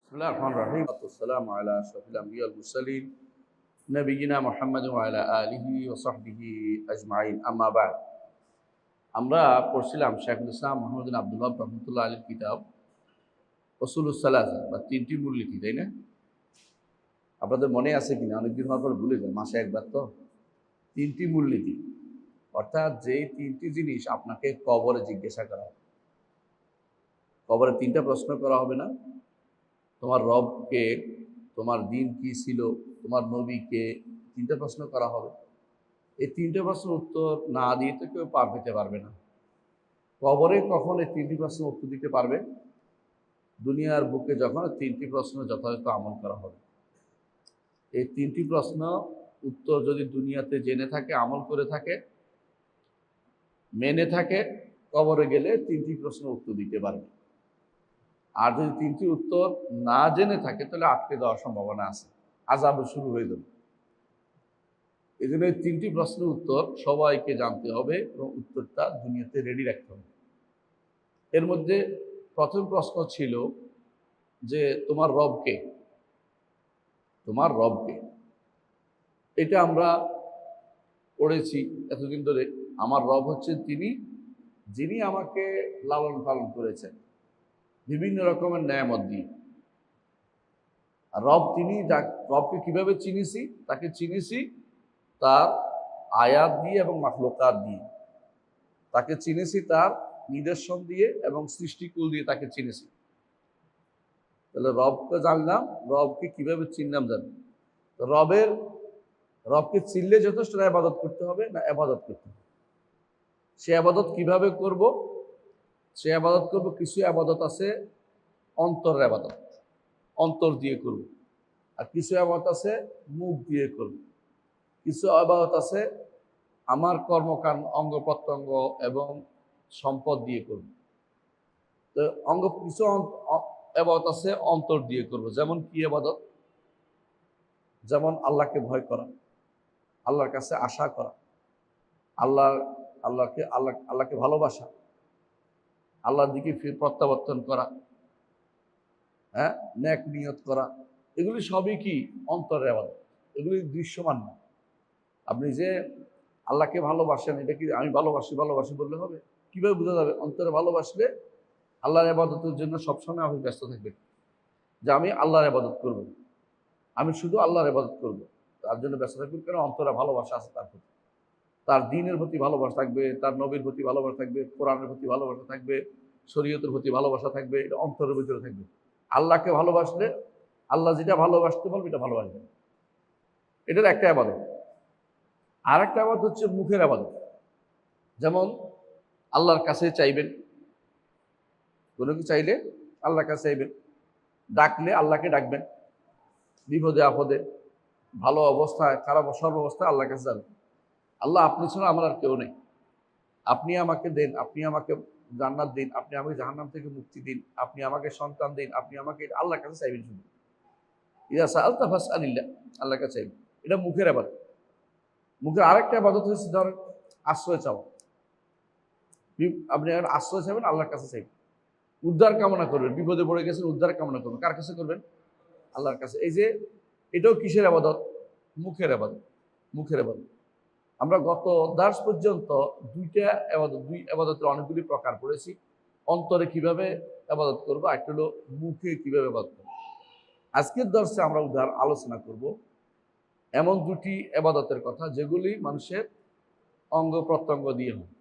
बिस्मिल्लाहिर्रहमानिर्रहीम अस्सलामु अला अशरफिल अंबिया वल मुरसलीन नबीना मुहम्मद व अला आलिहि व सहबिहि अजमाइन अम्मा बाद। আমরা পড়ছিলাম শেখুল ইসলাম মুহাম্মদ বিন আব্দুল ওয়াহাব রাহমাতুল্লাহ আলাইহির কিতাব উসুলুস সালাসা বা তিনটি মূলনীতি, তাই না? আপনাদের মনে আছে কিনা, অনেকদিন হওয়ার পর ভুলে যান, মাসে একবার তো। তিনটি মূলনীতি অর্থাৎ যেই তিনটি জিনিস আপনাকে কবরে জিজ্ঞাসা করা হবে। কবরে তিনটা প্রশ্ন করা হবে না? তোমার রবকে, তোমার দিন কি ছিল, তোমার নবীকে, তিনটা প্রশ্ন করা হবে। এই তিনটে প্রশ্নের উত্তর না দিয়ে তো কেউ পার পেতে পারবে না। কবরে কখন এই তিনটি প্রশ্নের উত্তর দিতে পারবে? দুনিয়ার বুকে যখন তিনটি প্রশ্ন যথাযথ আমল করা হবে। এই তিনটি প্রশ্ন উত্তর যদি দুনিয়াতে জেনে থাকে, আমল করে থাকে, মেনে থাকে, কবরে গেলে তিনটি প্রশ্নের উত্তর দিতে পারবে। আর যদি তিনটি উত্তর না জেনে থাকে তাহলে আটকে যাওয়ার সম্ভাবনা আছে, আযাব শুরু হয়ে যাবে। এই জন্য এই তিনটি প্রশ্নের উত্তর সবাইকে জানতে হবে এবং উত্তরটা দুনিয়াতে রেডি রাখতে হবে। এর মধ্যে প্রথম প্রশ্ন ছিল যে তোমার রবকে, তোমার রবকে। এটা আমরা পড়েছি এতদিন ধরে। আমার রব হচ্ছে তিনি, যিনি আমাকে লালন পালন করেছেন বিভিন্ন রকমের নেয়ামত দিয়ে। আর রব তিনি, রবকে কিভাবে চিনেছি? তাকে চিনেছি তার আয়াত দিয়ে এবং মাখলুকাত দিয়ে। তাকে চিনেছি তার নিদর্শন দিয়ে এবং সৃষ্টিকুল দিয়ে তাকে চিনেছি। তাহলে রবকে জানলাম, রবকে কিভাবে চিনলাম জানি। রবকে চিনলে যথেষ্ট না ইবাদত করতে হবে, না ইবাদত করতে হবে। সে ইবাদত কিভাবে করব? সে ইবাদত করব, কিছু ইবাদত আছে অন্তরের ইবাদত, অন্তর দিয়ে করব। আর কিছু ইবাদত আছে মুখ দিয়ে করব। কিছু ইবাদত আছে আমার কর্মকাণ্ড, অঙ্গ প্রত্যঙ্গ এবং সম্পদ দিয়ে করব। তো কিছু ইবাদত আছে অন্তর দিয়ে করব। যেমন কি ইবাদত? যেমন আল্লাহকে ভয় করা, আল্লাহর কাছে আশা করা, আল্লাহকে ভালোবাসা, আল্লাহর দিকে প্রত্যাবর্তন করা, হ্যাঁ, নেক নিয়ত করা। এগুলি সবই কি অন্তরের ইবাদত, এগুলি দৃশ্যমান না। আপনি যে আল্লাহকে ভালোবাসেন, এটা কি আমি ভালোবাসি ভালোবাসি বললে হবে? কিভাবে বোঝা যাবে? অন্তরে ভালোবাসলে আল্লাহর ইবাদতের জন্য সবসময় আপনি ব্যস্ত থাকবেন, যে আমি আল্লাহর ইবাদত করব, আমি শুধু আল্লাহর ইবাদত করব, তার জন্য ব্যস্ত থাকবেন। কেন? অন্তরে ভালোবাসা আছে তার প্রতি, তার দ্বীনের প্রতি ভালোবাসা থাকবে, তার নবীর প্রতি ভালোবাসা থাকবে, কোরআনের প্রতি ভালোবাসা থাকবে, শরীয়তের প্রতি ভালোবাসা থাকবে। এটা অন্তরের ভিতরে থাকবে। আল্লাহকে ভালোবাসলে আল্লাহ যেটা ভালোবাসতে বলবে এটা ভালোবাসবেন। এটার একটা ইবাদত। আর একটা ইবাদত হচ্ছে মুখের ইবাদত। যেমন আল্লাহর কাছে চাইবেন, কোনো কিছু চাইলে আল্লাহর কাছে চাইবেন, ডাকলে আল্লাহকে ডাকবেন, বিপদে আপদে, ভালো অবস্থায়, খারাপ সর্বাবস্থায় আল্লাহর কাছে যাবেন। আল্লাহ, আপনি ছাড়া আমার আর কেউ নেই, আপনি আমাকে দেন, আপনি আমাকে জান্নাত দিন, আপনি আমাকে জাহান্নাম থেকে মুক্তি দিন, আপনি আমাকে সন্তান দিন, আপনি আমাকে, আল্লাহর কাছে চাইবেন শুধু। ইযা সাআলতা ফাসআলিল্লাহ, আল্লাহর কাছে চাইবেন। এটা মুখের ইবাদত। মুখের আরেকটা ইবাদত হচ্ছে ধরেন আশ্রয় চাওয়া। আপনি এখন আশ্রয় চাইবেন, আল্লাহর কাছে চাইবেন। উদ্ধার কামনা করবেন, বিপদে পড়ে গেছেন, উদ্ধার কামনা করবেন, কার কাছে করবেন? আল্লাহর কাছে। এই যে এটাও কিসের ইবাদত? মুখের ইবাদত, মুখের ইবাদত। আমরা গত দার্স পর্যন্ত দুই ইবাদতের অনেকগুলি প্রকার পড়েছি। অন্তরে কিভাবে ইবাদত করবো, আর একটা হলো মুখে কিভাবে ইবাদত করবো। আজকের দর্শে আমরা আলোচনা করব এমন দুটি ইবাদতের কথা যেগুলি মানুষের অঙ্গ প্রত্যঙ্গ দিয়ে হয়।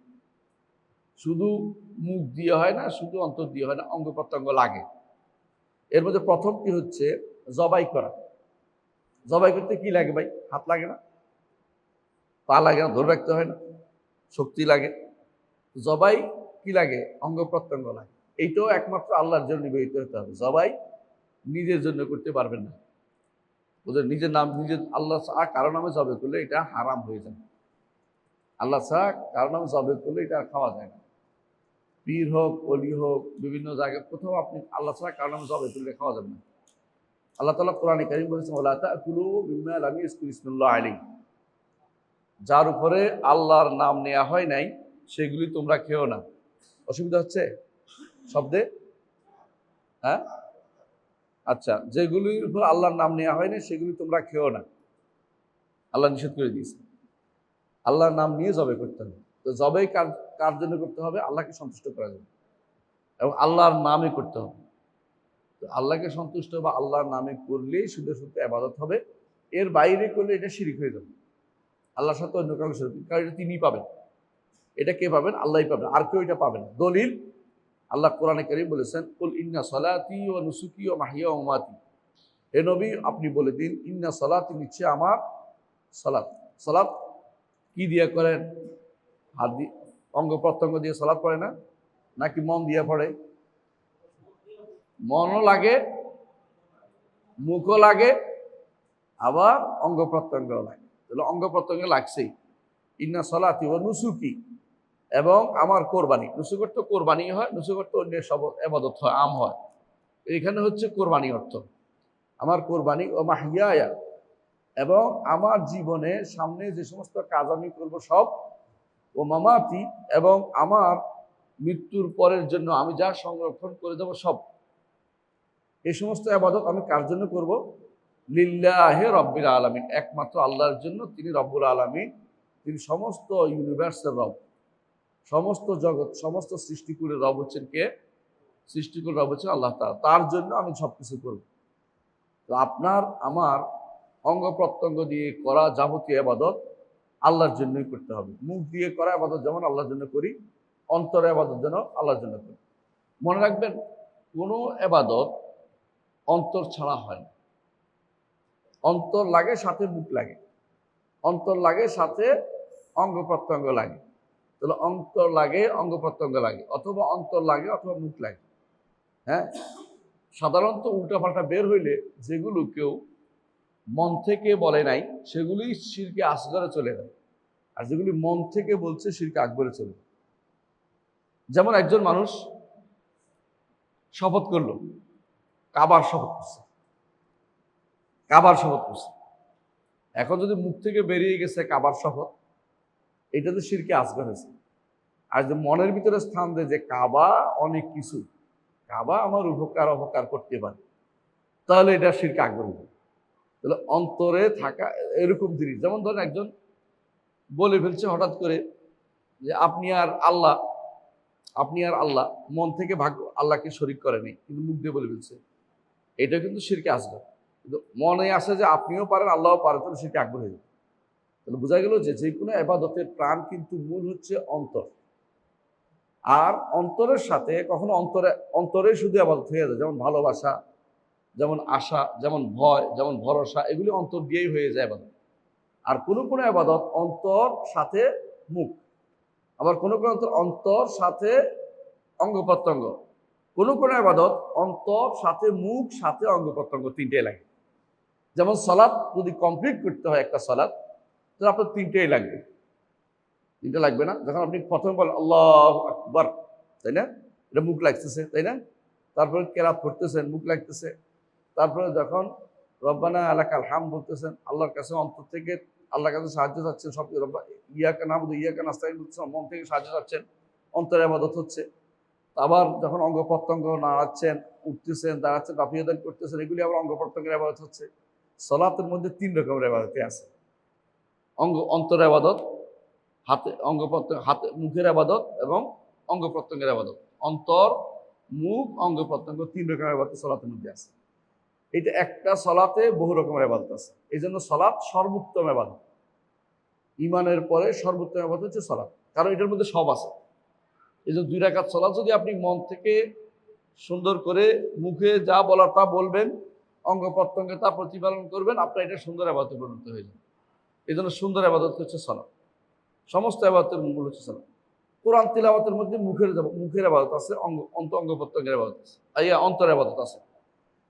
শুধু মুখ দিয়ে হয় না, শুধু অন্তর দিয়ে হয় না, অঙ্গ প্রত্যঙ্গ লাগে। এর মধ্যে প্রথমটি হচ্ছে জবাই করা। জবাই করতে কি লাগে ভাই? হাত লাগে না, পা লাগে না, ধরে রাখতে হয় না, শক্তি লাগে। জবাই কি লাগে? অঙ্গ প্রত্যঙ্গ লাগে। এইটাও একমাত্র আল্লাহর জন্য নিবেদিত হতে হবে। জবাই নিজের জন্য করতে পারবেন না। ওদের নিজের নাম, নিজের আল্লাহ ছাড়া কারো নামে জবে করলে এটা হারাম হয়ে যায়। আল্লাহ ছাড়া কারো নামে জবে করলে এটা আর খাওয়া যায় না। পীর হোক, অলি হোক, বিভিন্ন জায়গায় কোথাও আপনি আল্লাহ ছাড়া কারো নামে জবে করলে খাওয়া যাবে না। আল্লাহ তাআলা কোরআনে কারীম বলেছেন, ওয়ালা তাকুলু মিম্মা লাম ইয়াযকুর ইসমাল্লাহি আলাইহি, যার উপরে আল্লাহর নাম নেওয়া হয় নাই সেগুলি তোমরা খেও না। অসুবিধা হচ্ছে শব্দে? হ্যাঁ, আচ্ছা, যেগুলির উপর আল্লাহর নাম নেওয়া হয়নি সেগুলি তোমরা খেও না, আল্লাহ নিষেধ করে দিয়েছে। আল্লাহর নাম নিয়ে জবে করতে হবে। তো জবে কার কার জন্য করতে হবে? আল্লাহকে সন্তুষ্ট করার জন্য, এবং আল্লাহর নামে করতে হবে। তো আল্লাহকে সন্তুষ্ট বা আল্লাহর নামে করলেই শুধু শুধু ইবাদত হবে। এর বাইরে করলে এটা শিরক হয়ে যাবে, আল্লাহর সাথে অন্য কারো শিরক, কারণ এটা তিনিই পাবেন। এটা কে পাবেন? আল্লাহই পাবেন, আর কেউ এটা পাবে না। দলিল, আল্লাহ কোরআনে কারীম বলেছেন, কুল ইন্না সলাতি ওয়া নুসুকি ওয়া মাহইয়া ওয়া মামাতি, হে নবী আপনি বলে দিন, ইন্না সলাতি, নিশ্চয় আমার সালাত। সালাত কি দিয়ে করেন? হাত দিয়ে, অঙ্গ প্রত্যঙ্গ দিয়ে সালাত পড়ে না, নাকি মন দিয়ে পড়ে? মনও লাগে, মুখও লাগে, আবার অঙ্গ প্রত্যঙ্গও লাগে। তাহলে অঙ্গ প্রত্যঙ্গে লাগছেই। ইন্না সলাতি ওয়া নুসুকি, এবং আমার কোরবানি। নুসুক তো কোরবানি হয়, নুসুক তো অন্য সব ইবাদত হয়, আম হয়। এখানে হচ্ছে কোরবানি অর্থ, আমার কোরবানি, ও মাহিয়ায়া, এবং আমার জীবনে সামনে যে সমস্ত কাজ আমি করব সব, ও মামাতি, এবং আমার মৃত্যুর পরের জন্য আমি যা সংরক্ষণ করে দেবো সব। এই সমস্ত ইবাদত আমি কার জন্য করব? লিল্লাহি রাব্বিল আলামিন, একমাত্র আল্লাহর জন্য। তিনি রব্বুল আলামিন, তিনি সমস্ত ইউনিভার্সের রব, সমস্ত জগৎ, সমস্ত সৃষ্টিকুলের রব হচ্ছেন কে? সৃষ্টিকুলের রব হচ্ছেন আল্লাহ তাআলা। তার জন্য আমি সবকিছু করব। তো আপনার আমার অঙ্গ প্রত্যঙ্গ দিয়ে করা যাবতীয় ইবাদত আল্লাহর জন্যই করতে হবে। মুখ দিয়ে করা ইবাদত যেমন আল্লাহর জন্য করি, অন্তরে ইবাদত যেন আল্লাহর জন্য করি। মনে রাখবেন, কোনো ইবাদত অন্তর ছাড়া হয় না। অন্তর লাগে, সাথে মুখ লাগে, অন্তর লাগে, সাথে অঙ্গ প্রত্যঙ্গ লাগে। তাহলে অন্তর লাগে, অঙ্গ প্রত্যঙ্গ লাগে, অথবা অন্তর লাগে অথবা মুখ লাগে। হ্যাঁ, সাধারণত উল্টাপাল্টা বের হইলে যেগুলো কেউ মন থেকে বলে নাই সেগুলি শিরকে আসগরে চলে যায়, আর যেগুলি মন থেকে বলছে শিরকে আকবরে চলে যায়। যেমন একজন মানুষ শপথ করলো, কাবার শপথ করছে, কাবার শপথ করছে। এখন যদি মুখ থেকে বেরিয়ে গেছে কাবার শপথ, এটা তো শিরকে আসগর হয়েছে। আর যে মনের ভিতরে স্থান দেয় যে কাবা অনেক কিছু, কাবা আমার উপকার অপকার করতে পারে, তাহলে এটা শিরকে আকবর হবে। তাহলে অন্তরে থাকা এরকম জিনিস, যেমন ধরেন একজন বলে ফেলছে হঠাৎ করে যে আপনি আর আল্লাহ, আপনি আর আল্লাহ, মন থেকে ভাগ্য আল্লাহকে শরীক করেনি, কিন্তু মুখ দিয়ে বলে ফেলছে, এটা কিন্তু শিরকে আসগর। কিন্তু মনে আসে যে আপনিও পারেন আল্লাহও পারেন, তাহলে শিরকে আকবর হয়ে যাবে। তাহলে বোঝা গেল যে যে কোনো ইবাদতের প্রাণ কিন্তু মূল হচ্ছে অন্তর। আর অন্তরের সাথে কখনো অন্তরে শুধু ইবাদত হয়ে যায়, যেমন ভালোবাসা, যেমন আশা, যেমন ভয়, যেমন ভরসা, এগুলি অন্তর দিয়েই হয়ে যায় ইবাদত। আর কোনো কোনো ইবাদত অন্তর সাথে মুখ, আবার কোনো কোনো অন্তর সাথে অঙ্গ প্রত্যঙ্গ, কোনো কোনো ইবাদত অন্তর সাথে মুখ সাথে অঙ্গ প্রত্যঙ্গ তিনটেই লাগে। যেমন সালাত যদি কমপ্লিট করতে হয় একটা সালাত, তাহলে আপনার তিনটেই লাগবে। তিনটে লাগবে না? যখন আপনি প্রথম বলেন আল্লাহু আকবার, তাই না? এটা মুখ লাগতেছে, তাই না? তারপরে কেরাত পড়তেছেন, মুখ লাগতেছে। তারপরে যখন রব্বানা লাকাল হামদ বলতেছেন, আল্লাহর কাছে অন্তর থেকে আল্লাহর কাছে সাহায্য চাচ্ছেন, সব ইয়াকা নাবুদু ইয়াকা নাস্তাইন বলতেছেন, মন থেকে সাহায্য চাচ্ছেন, অন্তরে ইবাদত হচ্ছে। আবার যখন অঙ্গ প্রত্যঙ্গ নাড়াচ্ছেন, উঠতেছেন, দাঁড়াচ্ছেন, রাফিয়াদান করতেছেন, এগুলি আবার অঙ্গ প্রত্যঙ্গের ইবাদত হচ্ছে। সালাতের মধ্যে তিন রকমের ইবাদতই আছে। অন্তর ইবাদত, হাতে অঙ্গ প্রত্যঙ্গ, হাতে মুখের ইবাদত এবং অঙ্গ প্রত্যঙ্গের ইবাদত। অন্তর, মুখ, অঙ্গ প্রত্যঙ্গ, তিন রকমের ইবাদত সালাতের মধ্যে আছে। এটা একটা সালাতে বহু রকমের ইবাদত আছে। এই জন্য সালাত সর্বোত্তম ইবাদত। ঈমানের পরে সর্বোত্তম ইবাদত হচ্ছে সালাত, কারণ এটার মধ্যে সব আছে। এই যে 2 রাকাত সালাত যদি আপনি মন থেকে সুন্দর করে মুখে যা বলার তা বলবেন, অঙ্গ প্রত্যঙ্গে তা প্রতিপালন করবেন, আপনার এটা সুন্দর ইবাদতে পরিণত হয়ে যাবে। এই জন্য সুন্দর ইবাদত হচ্ছে সালাত। সমস্ত ইবাদতের মূল হচ্ছে সালাত। কোরআন তিলাওয়াতের মধ্যে মুখের ইবাদত আছে, অঙ্গ প্রত্যঙ্গের ইবাদত আছে, অন্তর ইবাদত আছে।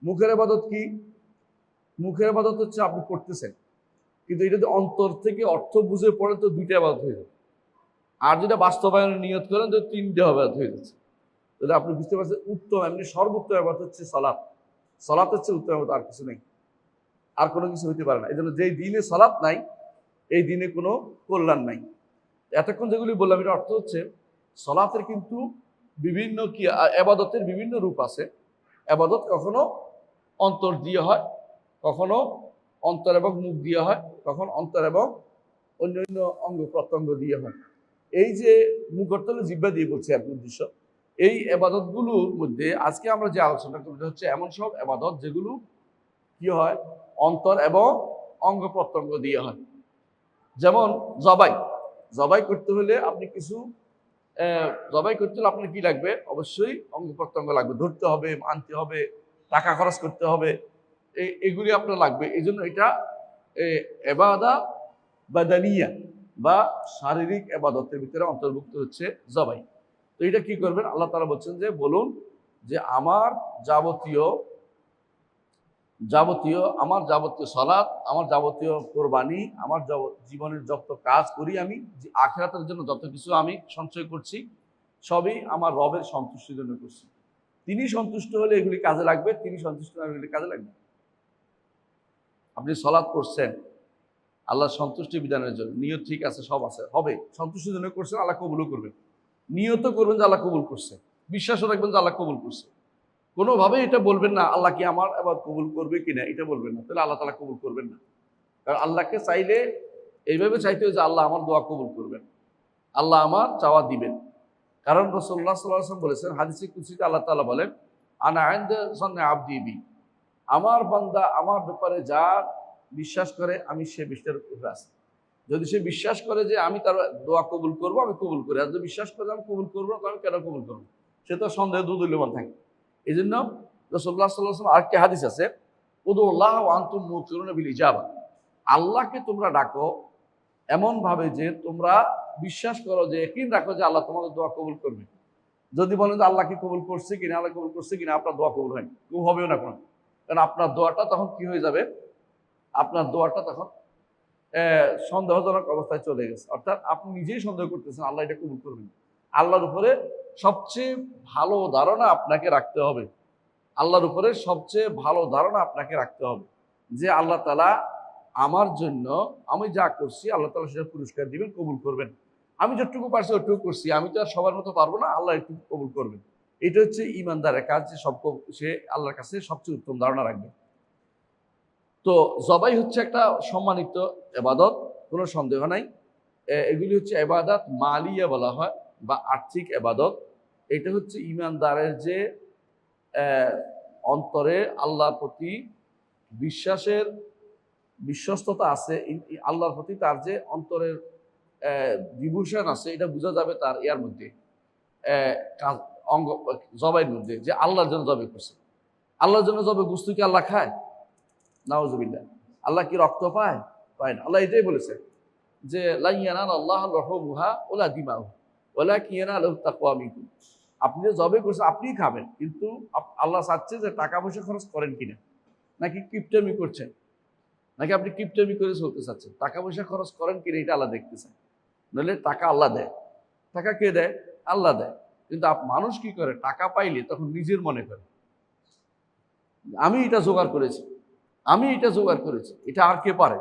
মুখের ইবাদত কি? মুখের ইবাদত হচ্ছে আপনি করতেছেন, কিন্তু এটা যদি অন্তর থেকে অর্থ বুঝে পড়ে তো 2টা ইবাদত হয়ে যাবে। আর যেটা বাস্তবায়নের নিয়ত করেন তো 3টে ইবাদত হয়ে যাচ্ছে। তাহলে আপনি বুঝতে পারছেন উত্তম, এমনি সর্বোত্তম ইবাদত হচ্ছে সালাত। সালাত হচ্ছে উত্তম ইবাদত, আর কিছু নেই, আর কোনো কিছু হইতে পারে না। এই জন্য যেই দিনে সালাত নাই, এই দিনে কোনো কল্যাণ নাই। এতক্ষণ যেগুলি বললাম, এটা অর্থ হচ্ছে সালাতের কিন্তু বিভিন্ন কি ইবাদতের বিভিন্ন রূপ আছে। ইবাদত কখনো অন্তর দিয়ে হয়, কখনো অন্তর এবং মুখ দিয়ে হয়, কখন অন্তর এবং অন্যান্য অঙ্গ প্রত্যঙ্গ দিয়ে হয়। এই যে মুখর্তলে জিহ্বা দিয়ে বলছে আর উদ্দেশ্য, এই এবাদতগুলোর মধ্যে আজকে আমরা যে আলোচনা করতে হচ্ছে এমন সব এবাদত যেগুলো কি হয় অন্তর এবং অঙ্গ প্রত্যঙ্গ দিয়ে হয়। যেমন জবাই, জবাই করতে হলে আপনি কিছু জবাই করতে হলে আপনার কি লাগবে? অবশ্যই অঙ্গ প্রত্যঙ্গ লাগবে, ধরতে হবে, আনতে হবে, টাকা খরচ করতে হবে, এগুলি আপনার লাগবে। এই জন্য এটা এবাদা বাদানিয়া বা শারীরিক এবাদতের ভিতরে অন্তর্ভুক্ত হচ্ছে জবাই। তো এটা কি করবেন? আল্লাহ তাআলা বলছেন যে বলুন যে আমার যাবতীয় সালাত, আমার যাবতীয় কোরবানি, আমার জীবনের যত কাজ করি আমি, আখিরাতের জন্য যত কিছু আমি সঞ্চয় করছি, সবই আমার রবের সন্তুষ্টির জন্য করছি। তিনি সন্তুষ্ট হলে এগুলি কাজে লাগবে, তিনি সন্তুষ্ট হলে এগুলি কাজে লাগবে। আপনি সালাত করছেন আল্লাহ সন্তুষ্টি বিধানের জন্য, নিয়ত ঠিক আছে, সব আছে, হবে, সন্তুষ্টির জন্য করছেন, আল্লাহ কবুলও করবেন। নিয়ত করবেন যে আল্লাহ কবুল করছে, বিশ্বাসও রাখবেন যে আল্লাহ কবুল করছে। কোনোভাবে এটা বলবেন না আল্লাহ কি আমার এবার কবুল করবে কিনা, এটা বলবেন না, তাহলে আল্লাহ তাআলা কবুল করবেন না। কারণ আল্লাহকে চাইলে এইভাবে চাইতে হয় যে আল্লাহ আমার দোয়া কবুল করবেন, আল্লাহ আমার চাওয়া দিবেন। কারণ রাসূলুল্লাহ সাল্লাল্লাহু আলাইহি ওয়াসাল্লাম বলেছেন, হাদিসে কুদসিতে আল্লাহ তাআলা বলেন, আনা ইনদা যান্নি আবদি বি, আমার বান্দা আমার ব্যাপারে যা বিশ্বাস করে আমি সে বিশ্বাসের উপরে আছি। যদি সে বিশ্বাস করে যে আমি তার দোয়া কবুল করবো, আমি কবুল করি। আর যদি বিশ্বাস করে আমি কবুল করবো না, আমি কেন কবুল করবো? সে তো সন্দেহ দুদুল্যমান থাকে। এই জন্য রাসূলুল্লাহ সাল্লাল্লাহু আলাইহি ওয়াসাল্লাম আরেকটি হাদিস আছে, উদুল্লাহ ওয়া আনতুম মুকিনুনা বিল ইজাবা, আল্লাহকে তোমরা ডাকো এমন ভাবে যে তোমরা বিশ্বাস করো, যে ইয়াকিন রাখো যে আল্লাহ তোমাদের দোয়া কবুল করবে। যদি বলেন যে আল্লাহ কি কবুল করছে কিনা, আল্লাহ কবুল করছে কিনা, আপনার দোয়া কবুল হয়নি, কেউ হবেও না কোনো। কারণ আপনার দোয়াটা তখন কি হয়ে যাবে? আপনার দোয়াটা তখন সন্দেহজনক অবস্থায় চলে গেছে। অর্থাৎ আপনি নিজেই সন্দেহ করতেছেন আল্লাহ এটা কবুল করবেন। আল্লাহর উপরে সবচেয়ে ভালো ধারণা আপনাকে রাখতে হবে, আল্লাহর উপরে সবচেয়ে ভালো ধারণা আপনাকে রাখতে হবে যে আল্লাহ তাআলা আমার জন্য আমি যা করছি আল্লাহ তাআলা সেটা পুরস্কার দিবেন, কবুল করবেন। আমি যতটুকু পারছি ওটুকু করছি, আমি তো আর সবার মতো পারবো না, আল্লাহ একটু কবুল করবেন। এটা হচ্ছে ঈমানদারের কাজ, যে সে আল্লাহর কাছে সবচেয়ে উত্তম ধারণা রাখবে। তো জবাই হচ্ছে একটা সম্মানিত এবাদত, কোনো সন্দেহ নাই। এগুলি হচ্ছে এবাদত মালিয়া বলা হয় বা আর্থিক এবাদত। এটা হচ্ছে ঈমানদারের যে অন্তরে আল্লাহর প্রতি বিশ্বস্ততা আছে, আল্লাহর প্রতি তার যে অন্তরের ডিভোশন আছে, এটা বোঝা যাবে তার ইয়ার মধ্যে, অঙ্গ জবাইয়ের মধ্যে, যে আল্লাহর জন্য জবাই করছে। আল্লাহর জন্য জবাই বস্তু কি আল্লাহ খায়? নাউজুবিল্লাহ। আল্লাহ কি রক্ত পায়? পায় না। আল্লাহ এটাই বলেছে যে লা ইয়ানালাল্লাহু লুহুমুহা ওয়ালা দিমাউহা ওয়ালাকিন ইয়ানালুহু তাকওয়া মিনকুম। আপনি যে জবে করছেন আপনিই খাবেন, কিন্তু আল্লাহ চাচ্ছে যে টাকা পয়সা খরচ করেন কিনা, নাকি কিপটামি করছেন, নাকি আপনি কিপটামি করে চলতে চাচ্ছেন, টাকা পয়সা খরচ করেন কিনা এটা আল্লাহ দেখতে চান। নইলে টাকা আল্লাহ দেয়, টাকা কে দেয়? আল্লাহ দেয়। কিন্তু মানুষ কি করে? টাকা পাইলে তখন নিজের মনে করে আমি এটা জোগাড় করেছি, এটা আর কে পারে,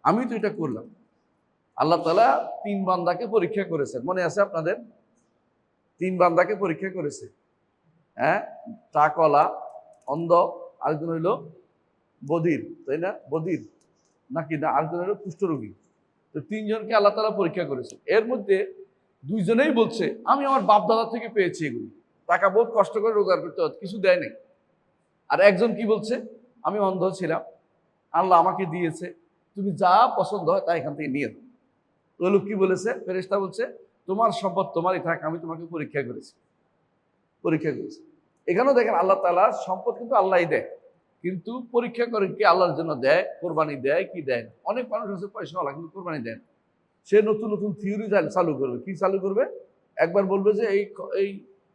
আমি তো এটা করলাম। আল্লাহ তাআলা 3 বান্দাকে পরীক্ষা করেছেন, মনে আছে আপনাদের? 3 বান্দাকে পরীক্ষা করেছে, হ্যাঁ, টাকওয়ালা, অন্ধ, আরেকজন হইল বধির, তাই না? বধির নাকি না, আরেকজন হইল কুষ্ঠরোগী। তো 3 জনকে আল্লাহ তাআলা পরীক্ষা করেছে। এর মধ্যে 2 জনেই বলছে আমি আমার বাপ দাদা থেকে পেয়েছি, এগুলি টাকা বহুত কষ্ট করে রোজগার করতে হতো, কিছু দেয় নাই। আর একজন কি বলছে? আমি অন্ধ ছিলাম, আল্লাহ আমাকে দিয়েছে, তুমি যা পছন্দ হয় তা এখান থেকে নিয়ে দাও। তো লোক কি বলেছে? ফেরেশতা বলছে তোমার সম্পদ তোমারই থাক, আমি তোমাকে পরীক্ষা করেছি। এখানেও দেখেন আল্লাহ তাআলার সম্পদ কিন্তু আল্লাহই দেয়, কিন্তু পরীক্ষা করে কি আল্লাহর জন্য দেয়, কোরবানি দেয় কি দেয় না। অনেক মানুষ আছে পয়সাওয়ালা কিন্তু কোরবানি দেয় না। সে নতুন নতুন থিওরি চালু করবে। কি চালু করবে? একবার বলবে যে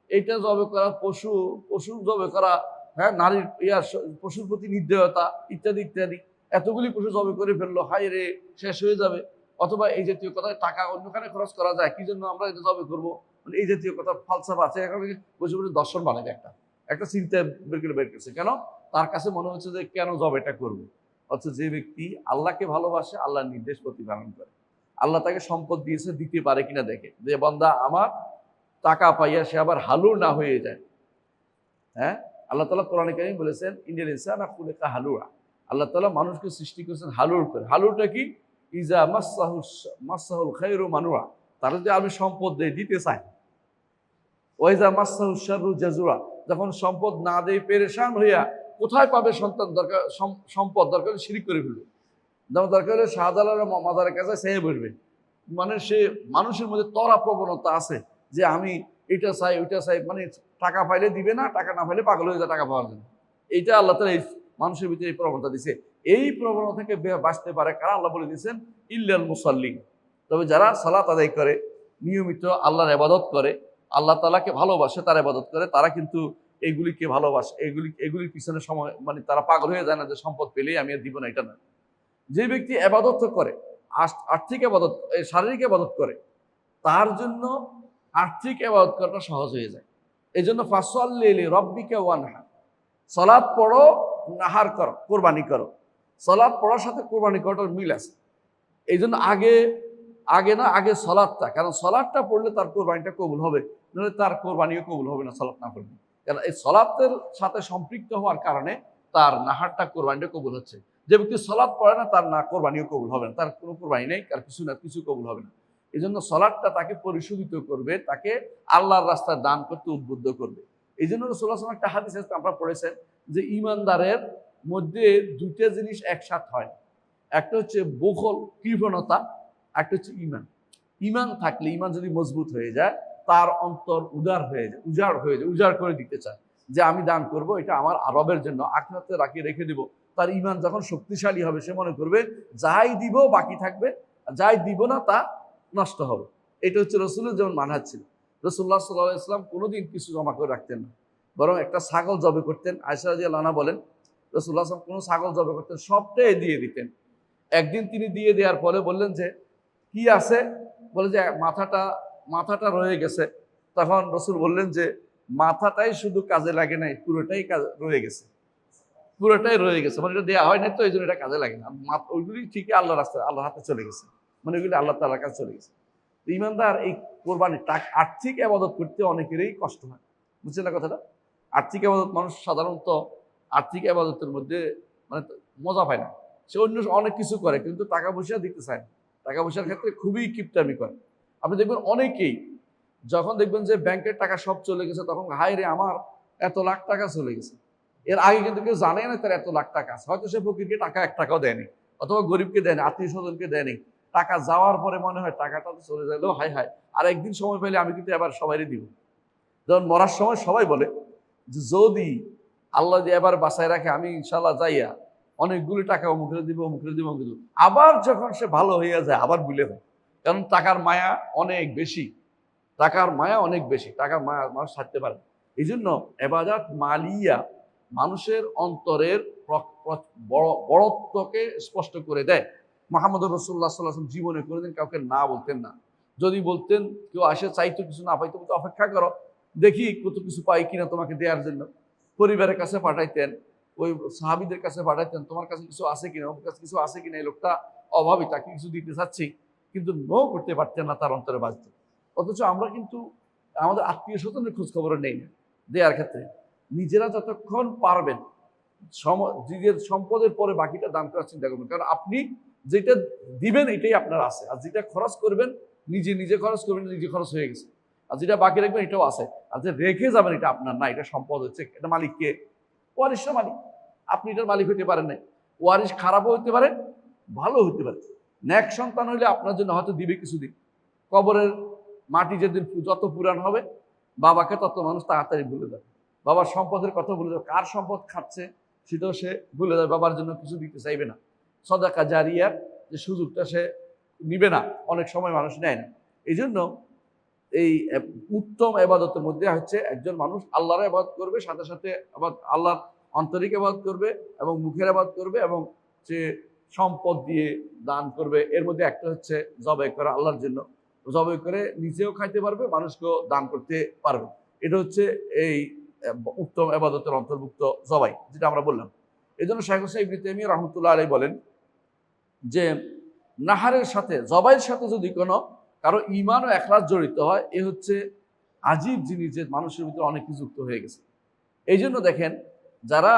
এইটা জবে করা, পশু জবে করা, হ্যাঁ, নারীর পশুর প্রতি নির্দয়তা ইত্যাদি ইত্যাদি, এতগুলি পশু জবে করে ফেললো, হাই রে শেষ হয়ে যাবে। অথবা এই জাতীয় কথা, টাকা অন্যখানে খরচ করা যায়, কি জন্য আমরা এটা জবে করবো, মানে এই জাতীয় কথা ফালসাফা আছে। এখন বসে বসে দর্শন বানাবে, একটা চিন্তা বের করছে। কেন? তার কাছে মনে হচ্ছে যে কেন জবেটা করবো। অথচ যে ব্যক্তি আল্লাহকে ভালোবাসে, আল্লাহর নির্দেশ প্রতিপালন করে, আল্লাহ তাকে সম্পদ দিয়েছে, দিতে পারে কিনা দেখে, যে বান্দা আমার টাকা পাইয়া সে আবার হালুর না হয়ে যায়, হ্যাঁ, আল্লাহ তাআলা কোরআনে কারীমে বলেছেন ইন্নাল ইনসানা খুলিকা হালুআ, আল্লাহ তাআলা মানুষকে সৃষ্টি করেছেন হালুর করে। হালুটা কি? ইজা মাসাহুল খায়রু মানুআ, তার যদি আমি সম্পদ দিতে চাই, ওয়াইজা মাসাহুশ শাররু জাজুআ, যখন সম্পদ না দেই পেরেশান হইয়া কোথায় পাবে সন্তান দরকার সম্পদ দরকার শিরিক করে ফেলবে। যেমন দরকার হলে শাহজালালের মাজারের কাছে চেয়ে বসবে, মানে সে মানুষের মধ্যে তরা প্রবণতা আছে যে আমি এটা চাই ওইটা চাই, মানে টাকা পাইলে দিবে না, টাকা না পাইলে পাগল হয়ে যায় টাকা পাওয়ার জন্য। এইটা আল্লাহ তাআলা এই মানুষের ভিতরে এই প্রবণতা দিছে। এই প্রবণতা থেকে বাঁচতে পারে কারা? আল্লাহ বলে দিয়েছেন ইল্লাল মুসাল্লিন, তবে যারা সালাত আদায় করে, নিয়মিত আল্লাহর ইবাদত করে, আল্লাহ তাআলাকে ভালোবাসে, তার ইবাদত করে, তারা কিন্তু এইগুলিকে ভালোবাসে, এগুলির পিছনে সময় মানে তারা পাগল হয়ে যায় না যে সম্পদ পেলেই আমি আর দিব না, এটা না। যে ব্যক্তি ইবাদত করে, আর্থিক ইবাদত, শারীরিক ইবাদত করে, তার জন্য আর্থিক ইবাদত করাটা সহজ হয়ে যায়। এই জন্য ফাসল্লি লিরাব্বিকা ওয়ানহার, সালাত পড়ো, নাহার করো, কোরবানি করো। সালাত পড়ার সাথে কোরবানি করাটার মিল আছে। এই জন্য আগে সালাতটা, কারণ সালাতটা পড়লে তার কোরবানিটা কবুল হবে, নাহলে তার কোরবানিও কবুল হবে না সালাত না পড়লে। কারণ এই সালাতের সাথে সম্পৃক্ত হওয়ার কারণে তার নাহারটা, কোরবানিটা কবুল হচ্ছে। যে ব্যক্তি সালাত পড়ে না, তার না কোরবানিও কবুল হবে না, তার কোনো কোরবানি নেই, আর কিছু কবুল হবে না। এই জন্য সালাতটা তাকে পরিশোধিত করবে, তাকে আল্লাহর রাস্তায় দান করতে উদ্বুদ্ধ করবে। এই জন্য রাসূলুল্লাহ সাল্লাল্লাহু আলাইহি ওয়াসাল্লাম একটা হাদিস আমরা পড়েছেন যে ইমানদারের মধ্যে দুইটা জিনিস একসাথ হয়, একটা হচ্ছে বখল, কৃপণতা, একটা হচ্ছে ইমান। ইমান থাকলে, ইমান যদি মজবুত হয়ে যায়, তার অন্তর উজাড় হয়ে যায়, উজাড় করে দিতে চায় যে আমি দান করব, এটা আমার রবের জন্য, আখিরাতে রেখে দিব। তার ইমান যখন শক্তিশালী হবে, সে মনে করবে যাই দিব বাকি থাকবে, যাই দিব না তা নষ্ট হবে। এটা হচ্ছে রাসূলের যেমন মানহাজ ছিল। রাসূলুল্লাহ সাল্লাল্লাহু আলাইহি ওয়াসাল্লাম কোনোদিন কিছু জমা করে রাখতেন না, বরং একটা ছাগল জবে করতেন। আয়েশা রাদিয়াল্লাহু আনহা বলেন রাসূলুল্লাহ সাল্লাল্লাহু আলাইহি ওয়াসাল্লাম কোনো ছাগল জবে করতেন, সবটাই দিয়ে দিতেন। একদিন তিনি দিয়ে দেওয়ার পরে বললেন যে কি আছে? বলে যে মাথাটা রয়ে গেছে। তখন রাসূল বললেন যে মাথাটাই শুধু কাজে লাগে নাই, পুরোটাই রয়ে গেছে, মানে এটা দেওয়া হয় নাই তো এই জন্য এটা কাজে লাগে না। ওইগুলি ঠিকই আল্লাহর রাস্তায়, আল্লাহর হাতে চলে গেছে, মানে ওইগুলি আল্লাহ তাআলার কাছে চলে গেছে। ইমানদার এই কোরবানি আর্থিক ইবাদত করতে অনেকেরই কষ্ট হয়, বুঝছেন না কথাটা? আর্থিক ইবাদত, মানুষ সাধারণত আর্থিক ইবাদতের মধ্যে মানে মজা পায় না। সে অন্য অনেক কিছু করে কিন্তু টাকা পয়সা দিতে চায় না, টাকা পয়সার ক্ষেত্রে খুবই কিপটামি করে। আপনি দেখবেন অনেকেই যখন দেখবেন যে ব্যাংকের টাকা সব চলে গেছে, তখন হায় রে আমার এত লাখ টাকা চলে গেছে। এর আগে কিন্তু কেউ জানে না তার এত লাখ টাকা আছে। হয়তো সে ফকিরকে টাকা 1 টাকাও দেয়নি, অথবা গরিবকে দেয়নি, আত্মীয় স্বজনকে দেয়নি। টাকা যাওয়ার পরে মনে হয় টাকাটা তো চলে গেলেও হায় হায়, আর একদিন সময় পেলে আমি কিন্তু এবার সবাইকে দিব। যখন মরার সময় সবাই বলে যে যদি আল্লাহ যে এবার বাঁচায় রাখে, আমি ইনশাল্লাহ যাইয়া অনেকগুলো টাকা অমুখে দিব। আবার যখন সে ভালো হইয়া যায় আবার ভুলে হয়, কারণ টাকার মায়া অনেক বেশি, টাকার মায়া মানুষ ছাড়তে পারে। এই জন্য ইবাদত মালিয়া মানুষের অন্তরের বড়ত্বকে স্পষ্ট করে দেয়। মুহাম্মদ রাসূলুল্লাহ সাল্লাল্লাহু আলাইহি ওয়াসাল্লাম জীবনে কোনোদিন কাউকে না বলতেন না। যদি বলতেন, কেউ আসে চাইতো, কিছু না পাইতো, বলতে অপেক্ষা করো, দেখি কত কিছু পাই কিনা তোমাকে দেওয়ার জন্য। পরিবারের কাছে পাঠাইতেন, ওই সাহাবীদের কাছে পাঠাইতেন, তোমার কাছে কিছু আছে কিনা, ওর কাছে কিছু আছে কিনা, এই লোকটা অভাবী, তাকে কিছু দিতে চাচ্ছি, কিন্তু নো করতে পারতেন না, তার অন্তরে বাজত। অথচ আমরা কিন্তু আমাদের আত্মীয় স্বজনের খোঁজ খবর নেই না দেওয়ার ক্ষেত্রে। নিজেরা যতক্ষণ পারবেন নিজের সম্পদের পরে বাকিটা দান করার চিন্তা করবেন, কারণ আপনি যেটা দিবেন এটাই আপনার আছে, আর যেটা খরচ করবেন নিজে খরচ করবেন, নিজে খরচ হয়ে গেছে। আর যেটা বাকি রাখবেন এটাও আছে, আর যে রেখে যাবেন এটা আপনার না, এটা সম্পদ হচ্ছে, এটা মালিককে, ওয়ারিশরা মালিক, আপনি এটার মালিক হইতে পারেন না। ওয়ারিশ খারাপও হইতে পারে, ভালো হইতে পারে। ন্যাক সন্তান হইলে আপনার জন্য হয়তো দিবে কিছুদিন, কবরের মাটি যেদিন যত পুরান হবে, বাবাকে তত মানুষ তাড়াতাড়ি ভুলে যাবে, বাবার সম্পদের কথা ভুলে যাবে, কার সম্পদ খাচ্ছে সেটাও সে ভুলে যাবে, বাবার জন্য কিছু দিতে চাইবে না। সদাকা জারিয়ার যে সুযোগটা সে নিবে না, অনেক সময় মানুষ নেয় না। এই জন্য এই উত্তম ইবাদতের মধ্যে হচ্ছে একজন মানুষ আল্লাহর ইবাদত করবে, সাথে সাথে আল্লাহর আন্তরিক ইবাদত করবে এবং মুখের ইবাদত করবে, এবং সে সম্পদ দিয়ে দান করবে। এর মধ্যে একটা হচ্ছে জবাই করা আল্লাহর জন্য, জবাই করে নিজেও খাইতে পারবে, মানুষকেও দান করতে পারবে। এটা হচ্ছে এই উত্তম ইবাদতের অন্তর্ভুক্ত জবাই, যেটা আমরা বললাম। এই জন্য শাইখ হোসেন ইবনে তাইমিয়া রাহমাতুল্লাহ আলাইহি বলেন যে নাহারের সাথে, জবাইয়ের সাথে যদি কোনো কারো ঈমান ও ইখলাস জড়িত হয়, এ হচ্ছে আজীব জিনিস, যে মানুষের ভিতরে অনেক কিছু যুক্ত হয়ে গেছে। এই জন্য দেখেন যারা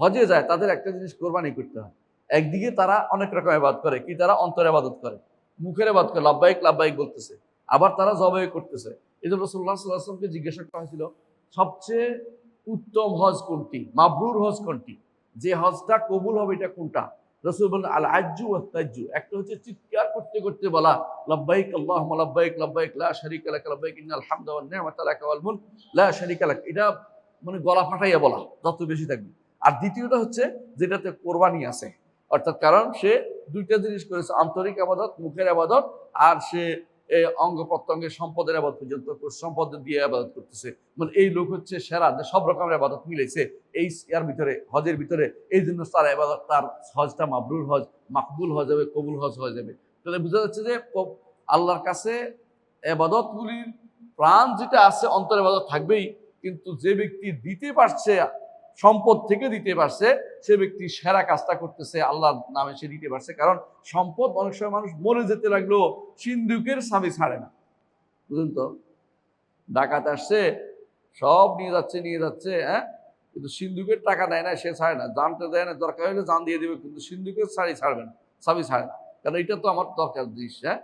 হজে যায় তাদের একটা জিনিস কোরবানি করতে হয়। একদিকে তারা অনেক রকম ইবাদত করে, কি তারা অন্তরে ইবাদত করে, মুখের ইবাদত করে, লাব্বাইক লাব্বাইক বলতেছে, আবার তারা জবাই করতেছে। এই জন্য রাসূলুল্লাহ সাল্লাল্লাহু আলাইহি ওয়াসাল্লামকে জিজ্ঞাসা করা হয়েছিল সবচেয়ে উত্তম হজ কোনটি, মাবরুর হজ কোনটি, যে হজটা কবুল হবে এটা কোনটা? রাসূল বললেন আল আজ্জু ওয়াত তাজ্জু। একটা হচ্ছে চিৎকার করতে করতে বলা লাব্বাইক আল্লাহুম্মা লাব্বাইক লাব্বাইক লা শারীকা লাক লাব্বাইক ইন্নাল হামদা ওয়ান নি'মাতা লাকা ওয়াল মুলক লা শারীকা লাক, এটা মানে গলা ফাটাইয়া বলা যত বেশি থাকবে। আর দ্বিতীয়টা হচ্ছে যেটাতে কোরবানি আছে, অর্থাৎ কারণ সে দুইটা জিনিস করেছে, আন্তরিক আবাদত, মুখের আবাদত, আর সে অঙ্গ প্রত্যঙ্গের সম্পদের আবাদত পর্যন্ত সম্পদ দিয়ে আবাদত করতেছে। মানে এই লোক হচ্ছে সেরা, যে সব রকমের আবাদত মিলেছে এই ইয়ার ভিতরে, হজের ভিতরে। এই জন্য তার আবাদত, তার হজটা মাবরুর হজ, মাকবুল হয়ে যাবে, কবুল হজ হয়ে যাবে। তাহলে বোঝা যাচ্ছে যে আল্লাহর কাছে আবাদতগুলির প্রাণ যেটা আছে, অন্তরের আবাদত থাকবেই, কিন্তু যে ব্যক্তি দিতে পারছে, সম্পদ থেকে দিতে পারছে, সে ব্যক্তি সেরা কাজটা করতেছে, আল্লাহর নামে সে দিতে পারছে। কারণ সম্পদ অনেক সময় মানুষ মরে যেতে লাগলো, সিন্ধুকের চাবি ছাড়ে না, বুঝলেন তো? ডাকাত আসছে, সব নিয়ে যাচ্ছে, হ্যাঁ, কিন্তু সিন্ধুকের টাকা দেয় না, সে ছাড়ে না, জানতে দেয় না, দরকার হলে জান দিয়ে দেবে, কিন্তু সিন্ধুকের ছাড়বে না, চাবি ছাড়ে না। কারণ এটা তো আমার দরকার জিনিস। হ্যাঁ,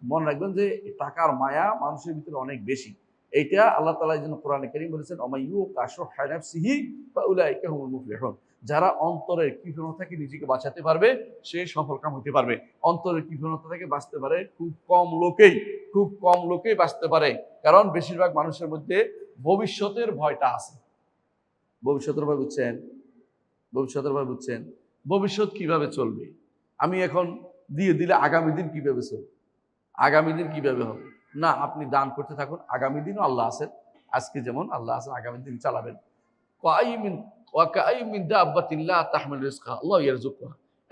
মনে রাখবেন যে টাকার মায়া মানুষের ভিতরে অনেক বেশি। এইটা আল্লাহ তাআলা এই জন্য কোরআনে কারীম বলেছেন ওমাইয়ুকা শুহা নাফসিহি ফাউলাইকা হুমুল মুফলিহুন। যারা অন্তরের কৃপণতা থেকে নিজেকে বাঁচাতে পারবে সে সফলকাম হতে পারবে। অন্তরের কৃপণতা থেকে বাঁচতে পারে খুব কম লোকেই বাঁচতে পারে। কারণ বেশিরভাগ মানুষের মধ্যে ভবিষ্যতের ভয়টা আছে। ভবিষ্যতের ভয় বুঝছেন? ভবিষ্যৎ কিভাবে চলবে, আমি এখন দিয়ে দিলে আগামী দিন কিভাবে চলবে, আগামী দিন কিভাবে হবে? না, আপনি দান করতে থাকুন, আগামী দিনও আল্লাহ আছেন। আজকে যেমন আল্লাহ আছেন, আগামী দিন চালাবেন।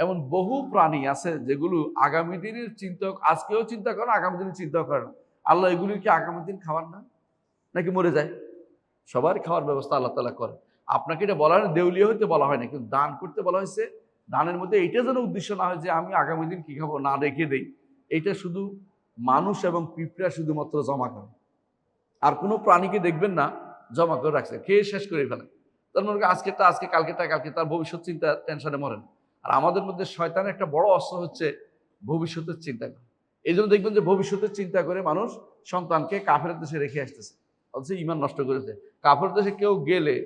এমন বহু প্রাণী আছে যেগুলো আগামী দিনের চিন্তা, আজকেও চিন্তা করে, আগামী দিনের চিন্তা করে না। আল্লাহ এগুলির কি আগামী দিন খাবার না, নাকি মরে যায়? সবার খাওয়ার ব্যবস্থা আল্লাহ তাআলা করে। আপনাকে এটা বলা হয়, দেউলিয়া হইতে বলা হয় না, কিন্তু দান করতে বলা হয়েছে। দানের মধ্যে এইটা যেন উদ্দেশ্য না হয় যে আমি আগামী দিন কি খাবো না রেখে দেই। এটা শুধু মানুষ এবং পিঁপড়া শুধুমাত্র জমা করে, আর কোনো প্রাণীকে দেখবেন না জমা করে রাখছে, খেয়ে শেষ করে ফেলে। তার মনে আজকেরটা আজকে, কালকেরটা কালকে, তার ভবিষ্যৎ চিন্তা টেনশনে মরেন। আর আমাদের মধ্যে শয়তানের একটা বড় অস্ত্র হচ্ছে ভবিষ্যতের চিন্তা করা। এই জন্য দেখবেন যে ভবিষ্যতের চিন্তা করে মানুষ সন্তানকে কাফের দেশে রেখে আসতেছে, অথচ ইমান নষ্ট করেছে। কাফের দেশে কেউ গেলে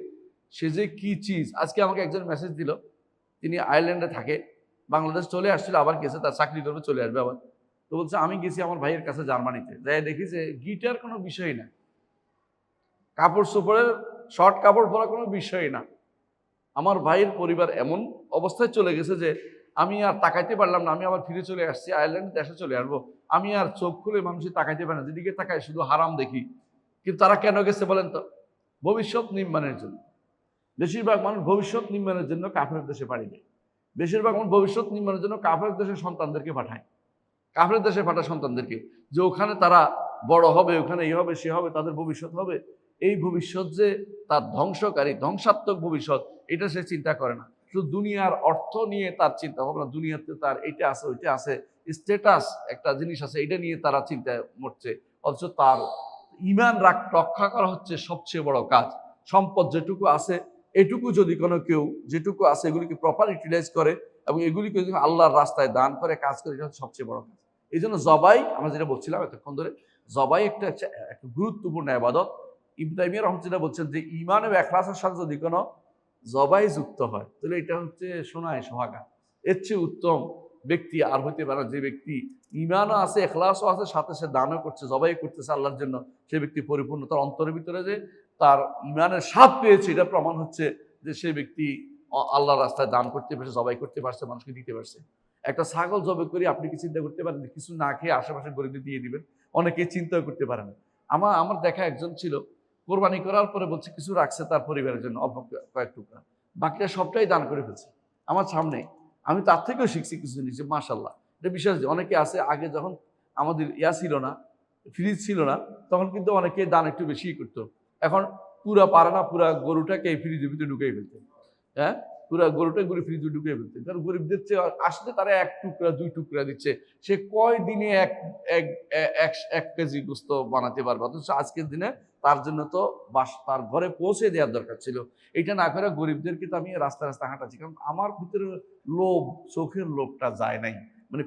সে যে কি চিজ, আজকে আমাকে একজন মেসেজ দিল, তিনি আয়ারল্যান্ডে থাকে, বাংলাদেশ চলে আসছিল, আবার গেছে, তার চাকরি করবে, চলে আসবে আবার। তো বলছে আমি গেছি আমার ভাইয়ের কাছে জার্মানিতে, যাই দেখি যে গিটার কোনো বিষয় না, কাপড় চোপড়ের শর্ট কাপড় পরা কোনো বিষয় না। আমার ভাইয়ের পরিবার এমন অবস্থায় চলে গেছে যে আমি আর তাকাইতে পারলাম না। আমি আবার ফিরে চলে আসছি, আয়ারল্যান্ডে দেশে চলে আসবো, আমি আর চোখ খুলে মানুষের তাকাইতে পারি না, যেদিকে তাকাই শুধু হারাম দেখি। কিন্তু তারা কেন গেছে বলেন তো? ভবিষ্যৎ নির্মাণের জন্য। বেশিরভাগ মানুষ ভবিষ্যৎ নির্মাণের জন্য কাফের দেশে পাড়ি দেয়। বেশিরভাগ মানুষ ভবিষ্যৎ নির্মাণের জন্য কাফের দেশের সন্তানদেরকে পাঠায়, কাফের দেশে পাঠায় সন্তানদেরকে, যে ওখানে তারা বড় হবে, ওখানে এই হবে সে হবে, তাদের ভবিষ্যৎ হবে। এই ভবিষ্যৎ যে তার ধ্বংসকারী, ধ্বংসাত্মক ভবিষ্যৎ, এটা সে চিন্তা করে না। শুধু দুনিয়ার অর্থ নিয়ে তার চিন্তা ভাবনা, দুনিয়াতে তার এইটা আছে ওইটা আছে, স্ট্যাটাস একটা জিনিস আছে, এটা নিয়ে তারা চিন্তায় মরছে। অথচ তার ঈমান রক্ষা করা হচ্ছে সবচেয়ে বড় কাজ। সম্পদ যেটুকু আছে এটুকু যদি কোনো কেউ যেটুকু আছে এগুলিকে প্রপার ইউটিলাইজ করে এবং এগুলিকে যদি আল্লাহর রাস্তায় দান করে কাজ করে, এটা হচ্ছে সবচেয়ে বড় কাজ। এই জন্য জবাই, আমরা যেটা বলছিলাম এতক্ষণ ধরে, জবাই একটা গুরুত্বপূর্ণ ইবাদত। ইবনে তাইমিয়া রাহমাতুল্লাহ বলছেন যে ঈমান ও ইখলাসের সাথে যদি কোনো জবাই যুক্ত হয় তাহলে এটা হচ্ছে সোনায় সোহাগা। এর চেয়ে উত্তম ব্যক্তি আর হইতে পারে, যে ব্যক্তি ঈমানও আছে, ইখলাসও আছে, সাথে সে দানও করছে, জবাই করতেছে আল্লাহর জন্য, সে ব্যক্তি পরিপূর্ণ। তার অন্তরের ভিতরে যে তার ঈমানের স্বাদ পেয়েছে, এটা প্রমাণ হচ্ছে যে সে ব্যক্তি আল্লাহর রাস্তায় দান করতে পারছে, জবাই করতে পারছে, মানুষকে দিতে পারছে। একটা ছাগল জবাই করি, আপনি কি চিন্তা করতে পারেন কিছু না খেয়ে আশেপাশে গরিবদের দিয়ে দিবেন? অনেকে চিন্তা করতে পারে না। আমার দেখা একজন ছিল, কোরবানি করার পরে বলছে কিছু রাখছে তার পরিবারের জন্য, অল্প কয়েক টুকরা, বাকিটা সবটাই দান করে ফেলছে আমার সামনে। আমি তার থেকেও শিখছি কিছু জিনিস, মাশাআল্লাহ। এটা বিশ্বাস, অনেকে আছে আগে যখন আমাদের ছিল না, ফ্রিজ ছিল না, তখন কিন্তু অনেকে দান একটু বেশি করতো। এখন পুরা পারে না, পুরা গরুটাকে ফ্রিজের ভিতরে ঢুকিয়ে ফেলতে, হ্যাঁ, পুরা গরুটা ফ্রিজে ঢুকিয়ে ফেলতে। কারণ গরিবদের চেয়ে আসলে তারা এক টুকরা দুই টুকরা দিচ্ছে, সে কয় দিনে এক কেজি গোস্ত বানাতে পারবে, অথচ আজকের দিনে তার জন্য তো তার ঘরে পৌঁছে দেওয়ার দরকার ছিল। এটা না করে গরিবদেরকে তো আমি রাস্তায় রাস্তায় হাঁটাচ্ছি, কারণ আমার ভিতরে লোভ, চোখের লোভটা যায় নাই, মানে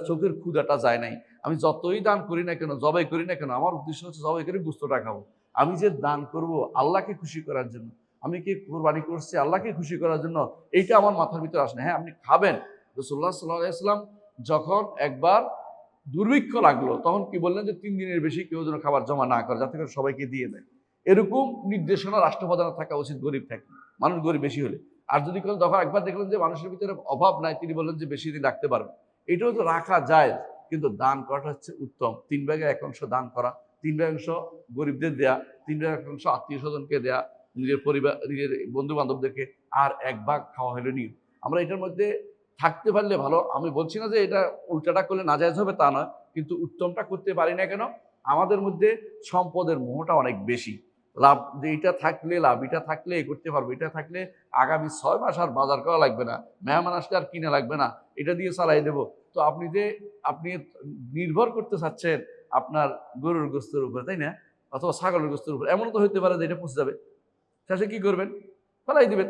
চোখের ক্ষুধাটা যায় নাই। আমি যতই দান করি না কেন, জবাই করি না কেন, আমার উদ্দেশ্য হচ্ছে জবাই করে গোস্তটা খাবো। আমি যে দান করব আল্লাহকে খুশি করার জন্য, আমি কি কোরবানি করছি আল্লাহকে খুশি করার জন্য, এইটা আমার মাথার ভিতরে আসে না। হ্যাঁ, আপনি খাবেন। রাসূলুল্লাহ সাল্লাল্লাহু আলাইহি ওয়াসাল্লাম যখন একবার দুর্ভিক্ষ লাগলো, তখন কি বললেন যে 3 দিনের বেশি কেউ যেন খাবার জমা না করে, যাতে করে সবাইকে দিয়ে দেয়। এরকম নির্দেশনা রাষ্ট্রপ্রধানের থাকা উচিত গরিব থাকে, মানুষ গরিব বেশি হলে। আর যদি কোনো দফা একবার দেখলেন যে মানুষের ভিতরে অভাব নাই, তিনি বললেন যে বেশি দিন রাখতে পারবেন, এটাও তো রাখা যায়। কিন্তু দান করাটা হচ্ছে উত্তম। 3 ভাগের 1 অংশ দান করা, 3 ভাগের অংশ গরিবদের দেয়া, 3 ভাগের 1 অংশ আত্মীয় স্বজনকে দেয়া, নিজের পরিবার, নিজের বন্ধু বান্ধবদেরকে, আর 1 ভাগ খাওয়া হলো নিয়ম। আমরা এটার মধ্যে থাকতে পারলে ভালো। আমি বলছি না যে এটা উল্টাটা করলে নাজায়েজ হবে, তা নয়, কিন্তু উত্তমটা করতে পারি না কেন? আমাদের মধ্যে সম্পদের মোহটা অনেক বেশি। লাভ, যে এটা থাকলে লাভ, এটা থাকলে এ করতে পারবো, এটা থাকলে আগামী 6 মাস আর বাজার করা লাগবে না, মেহমান আসলে আর কিনা লাগবে না, এটা দিয়ে চালাই দেবো। তো আপনি নির্ভর করতে চাচ্ছেন আপনার গরুর গোস্তের উপরে, তাই না? অথবা ছাগলের গোস্তের উপরে, এমনও তো হইতে পারে যে এটা পচে যাবে, শেষে কি করবেন? ফেলাই দিবেন।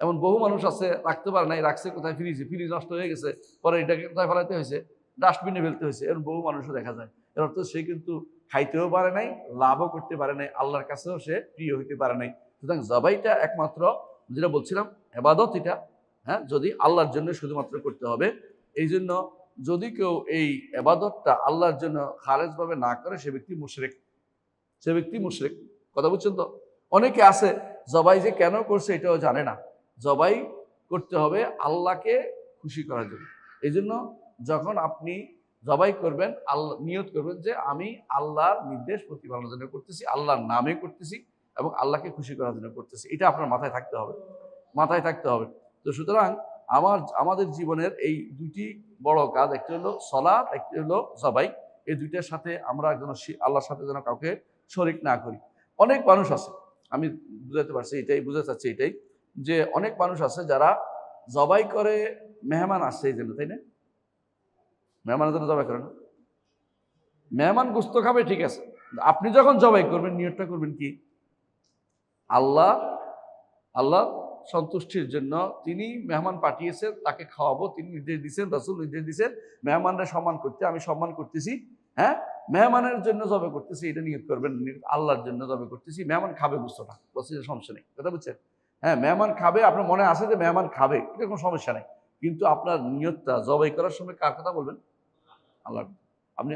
এমন বহু মানুষ আছে রাখতে পারে নাই, রাখছে কোথায়, ফ্রিজ নষ্ট হয়ে গেছে, পরে এটাকে কোথায় ফেলাইতে হয়েছে, ডাস্টবিনে ফেলতে হয়েছে। এরকম বহু মানুষও দেখা যায়। এর অর্থ সে কিন্তু খাইতেও পারে নাই, লাভও করতে পারে নাই, আল্লাহর কাছেও সে প্রিয় হইতে পারে নাই। সুতরাং জবাইটা একমাত্র, যেটা বলছিলাম, ইবাদত এটা, হ্যাঁ, যদি আল্লাহর জন্য শুধুমাত্র করতে হবে। এই জন্য যদি কেউ এই ইবাদতটা আল্লাহর জন্য খালেজভাবে না করে, সে ব্যক্তি মুশরিক। সে ব্যক্তি মুশরিক। কথা বুঝছেন তো? অনেকে আছে জবাই যে কেন করছে এটাও জানে না। জবাই করতে হবে আল্লাহকে খুশি করার জন্য। এই জন্য যখন আপনি জবাই করবেন, আল্লাহ নিয়ত করবেন যে আমি আল্লাহর নির্দেশ প্রতিপালনের জন্য করতেছি, আল্লাহর নামে করতেছি এবং আল্লাহকে খুশি করার জন্য করতেছি। এটা আপনার মাথায় থাকতে হবে, মাথায় থাকতে হবে। তো সুতরাং আমাদের জীবনের এই 2টি বড় কাজ, একটি হলো সালাত, একটি হলো জবাই। এই 2টার সাথে আমরা যেন আল্লাহর সাথে যেন কাউকে শরিক না করি। অনেক মানুষ আছে, আমি বুঝাতে পারছি এটাই, বুঝাতে চাচ্ছি এটাই, যে অনেক মানুষ আছে যারা জবাই করে মেহমান আসছে এই জন্য, তাই না? মেহমানের জন্য জবাই করে না। মেহমান গোস্ত খাবে, ঠিক আছে, আপনি যখন জবাই করবেন নিয়তটা করবেন কি? আল্লাহ সন্তুষ্টির জন্য তিনি মেহমান পাঠিয়েছেন, তাকে খাওয়াবো, তিনি নির্দেশ দিচ্ছেন, রাসূল নির্দেশ দিচ্ছেন মেহমানরা সম্মান করতে, আমি সম্মান করতেছি, হ্যাঁ, মেহমানের জন্য জবাই করতেছি, এটা নিয়ত করবেন, আল্লাহর জন্য জবাই করতেছি। মেহমান খাবে গোস্তটা, বলছি সমস্যা নেই, কথা বুঝছেন? হ্যাঁ, মেহমান খাবে, আপনার মনে আছে যে মেহমান খাবে, এটা কোনো সমস্যা নেই। কিন্তু আপনার নিয়তটা জবাই করার সময় কার কথা বলবেন? আল্লাহ। আপনি